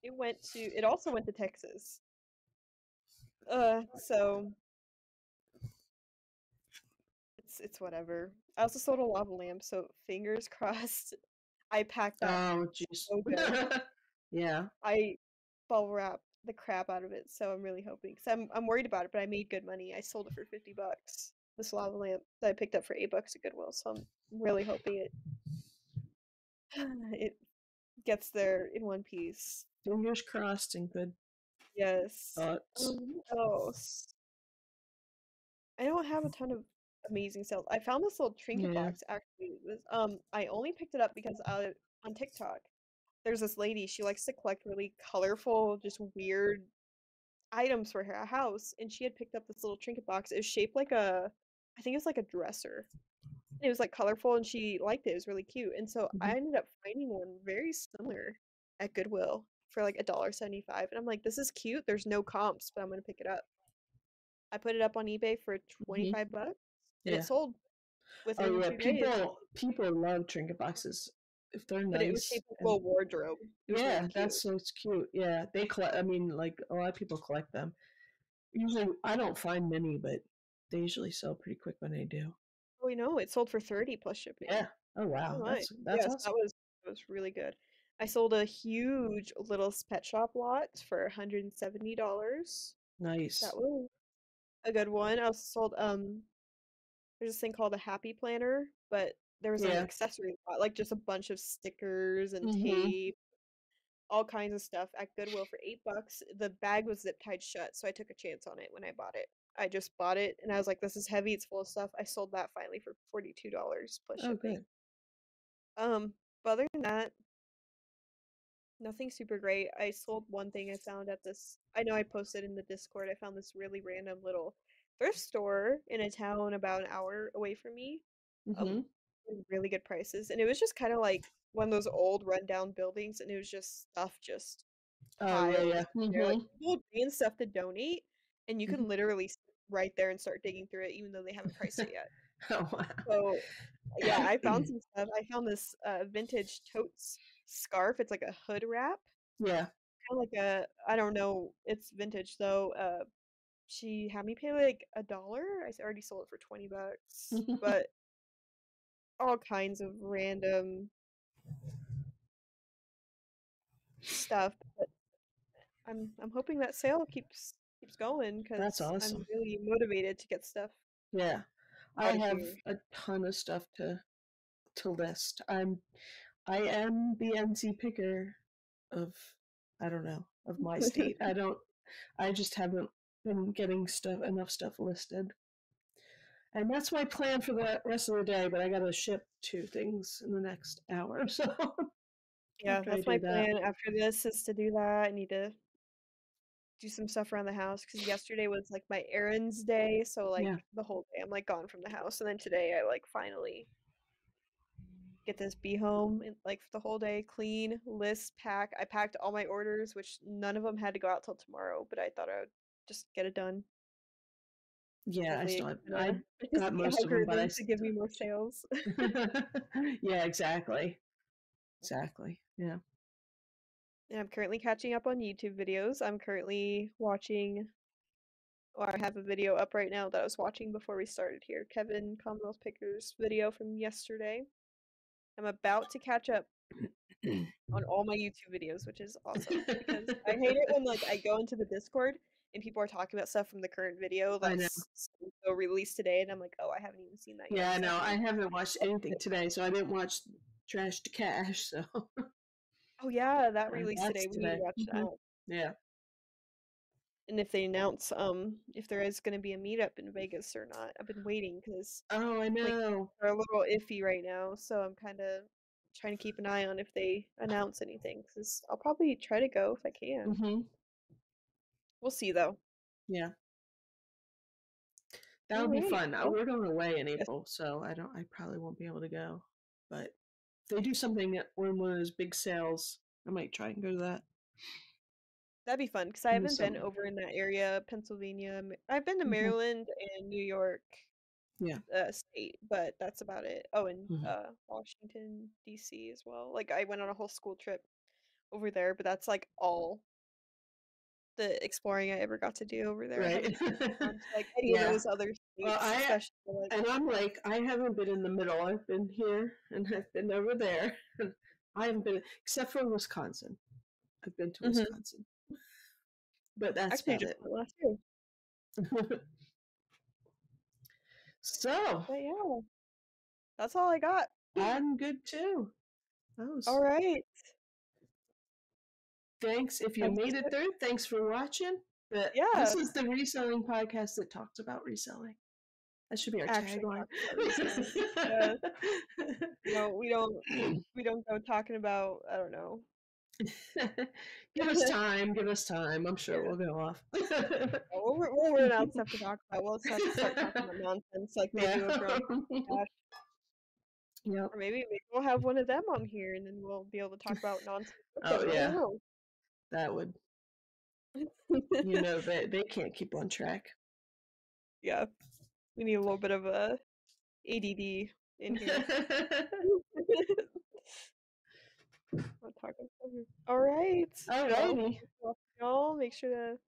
It also went to Texas. So it's whatever. I also sold a lava lamp, so fingers crossed I packed that Oh, jeez. so good. Yeah. I bubble wrapped the crap out of it, so I'm really hoping. Cause I'm worried about it, but I made good money. I sold it for $50. This lava lamp that I picked up for $8 at Goodwill, so I'm really hoping it gets there in one piece. Fingers crossed and good Yes. thoughts. What else? I don't have a ton of amazing sales. I found this little trinket Yeah. box actually. I only picked it up because on TikTok there's this lady, she likes to collect really colorful, just weird items for her house, and she had picked up this little trinket box. It was shaped like I think it was like a dresser. It was like colorful and she liked it. It was really cute. And so Mhm. I ended up finding one very similar at Goodwill for like $1.75. And I'm like, this is cute. There's no comps, but I'm gonna pick it up. I put it up on eBay for Mhm. 25 bucks and it Yeah. sold Oh within yeah. 2 days. People love trinket boxes if they're But it was nice shaped like a and little wardrobe. It was really yeah, cute. that's so it's cute. Yeah, they collect. I mean, like a lot of people collect them. Usually, I don't find many, but they usually sell pretty quick when they do. Oh, we know it sold for 30 plus shipping. Yeah. Oh Oh wow, my. that's Yes, awesome. that was really good. I sold a huge little pet shop lot for $170. That Nice. was a good one. I also sold there's this thing called a happy planner, but there was an Yeah. accessory lot, like just a bunch of stickers and Mhm. tape, all kinds of stuff at Goodwill for $8. The bag was zip tied shut, so I took a chance on it when I bought it. I just bought it and I was like, this is heavy, it's full of stuff. I sold that finally for $42 plus Oh, shipping. good. But other than that, nothing super great. I sold one thing I found at this. I know I posted in the Discord. I found this really random little thrift store in a town about an hour away from me. Um, Mhm. with really good prices, and it was just kind of like one of those old rundown buildings, and it was just stuff just Oh yeah, piled yeah. in there. Like Mhm. people would bring in stuff to donate, and you Mhm. can literally sit right there and start digging through it, even though they haven't priced it yet. Oh So yeah, wow. I found some stuff. I found this vintage totes scarf. It's like a hood wrap. Yeah. Kinda like a I don't know, it's vintage though. She had me pay like $1. Already sold it for 20 bucks. But all kinds of random stuff. But I'm hoping that sale keeps going That's because I'm awesome. really motivated to get stuff Yeah. I out of have here. a ton of stuff to list. I am the NC picker of I don't know, of my state. I just haven't been getting enough stuff listed. And that's my plan for the rest of the day, but I gotta ship 2 things in the next hour, so Yeah, after I that's my do that. plan after this is to do that. I need to do some stuff around the house because yesterday was like my errands day, so like Yeah. the whole day I'm like gone from the house, and then today I like finally get this be home and like for the whole day, clean, list, pack. I packed all my orders, which none of them had to go out till tomorrow, but I thought I would just get it done. Yeah, I Hopefully it still have kind I of got the most of them, but algorithm to give me more sales. yeah, exactly. Exactly. Yeah. And I'm currently catching up on YouTube videos. I'm currently watching, or I have a video up right now that I was watching before we started here. Kevin Commonwealth Picker's video from yesterday. I'm about to catch up on all my YouTube videos, which is awesome because I hate it when like I go into the Discord and people are talking about stuff from the current video I know. that's so released today, and I'm like, oh, I haven't even seen that Yeah, yet, I so I know. haven't I even. haven't watched anything today, so I didn't watch Trash to Cash, so Oh yeah, that released that's today. We need to today. watch that. Yeah. And if they announce if there is going to be a meetup in Vegas or not. I've been waiting because Oh, I planes know. are a little iffy right now, so I'm kind of trying to keep an eye on if they announce anything because I'll probably try to go if I can. Mhm. We'll see though. Yeah. That All would be right. fun. Well, We're going away in yes, April, so I probably won't be able to go. But if they do something at one of those big sales, I might try and go to that that'd be fun because I in the haven't been summer. over in that area, Pennsylvania. I've been to Mhm. Maryland and New York Yeah. state, but that's about it. Oh, and Mhm. Washington D.C. as well. Like I went on a whole school trip over there, but that's like all the exploring I ever got to do over there. I Right. haven't gone to like any of Yeah. those other Well, states, especially like I'm like, I haven't been in the middle. I've been here and I've been over there. I haven't been, except for Wisconsin. I've been to hmm Wisconsin, but that's actually I about just it. went last year. So, But yeah, that's all I got. I'm good too. That All was, right. thanks. If you Thanks made it for through, thanks for watching. But this yeah, is the reselling podcast that talks about reselling. That should be our actually tagline. talking about reselling. Yeah. No, we don't go talking about I don't know Give us time. Give us time. I'm sure Yeah. we'll go off. We'll run out of stuff to talk about. We'll just have to start talking about nonsense like they Yeah. do over on Dash. Yep. Or maybe we'll have one of them on here, and then we'll be able to talk about nonsense with Oh them. I don't yeah. know. That would. They can't keep on track. Yeah, we need a little bit of a ADD in here. I'll talk about it. All right. Well, Alrighty. y'all make sure to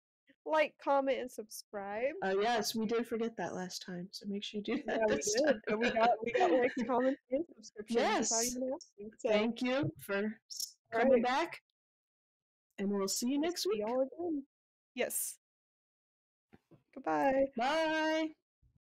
like, comment, and subscribe. Yes, we did forget that last time, so make sure you do that Yeah, we this did. time. We got likes, comments, and subscriptions without Yes. even asking. So, Thank you for all coming right. back, and we'll see you We'll next see week. y'all again. Yes. Goodbye. Bye.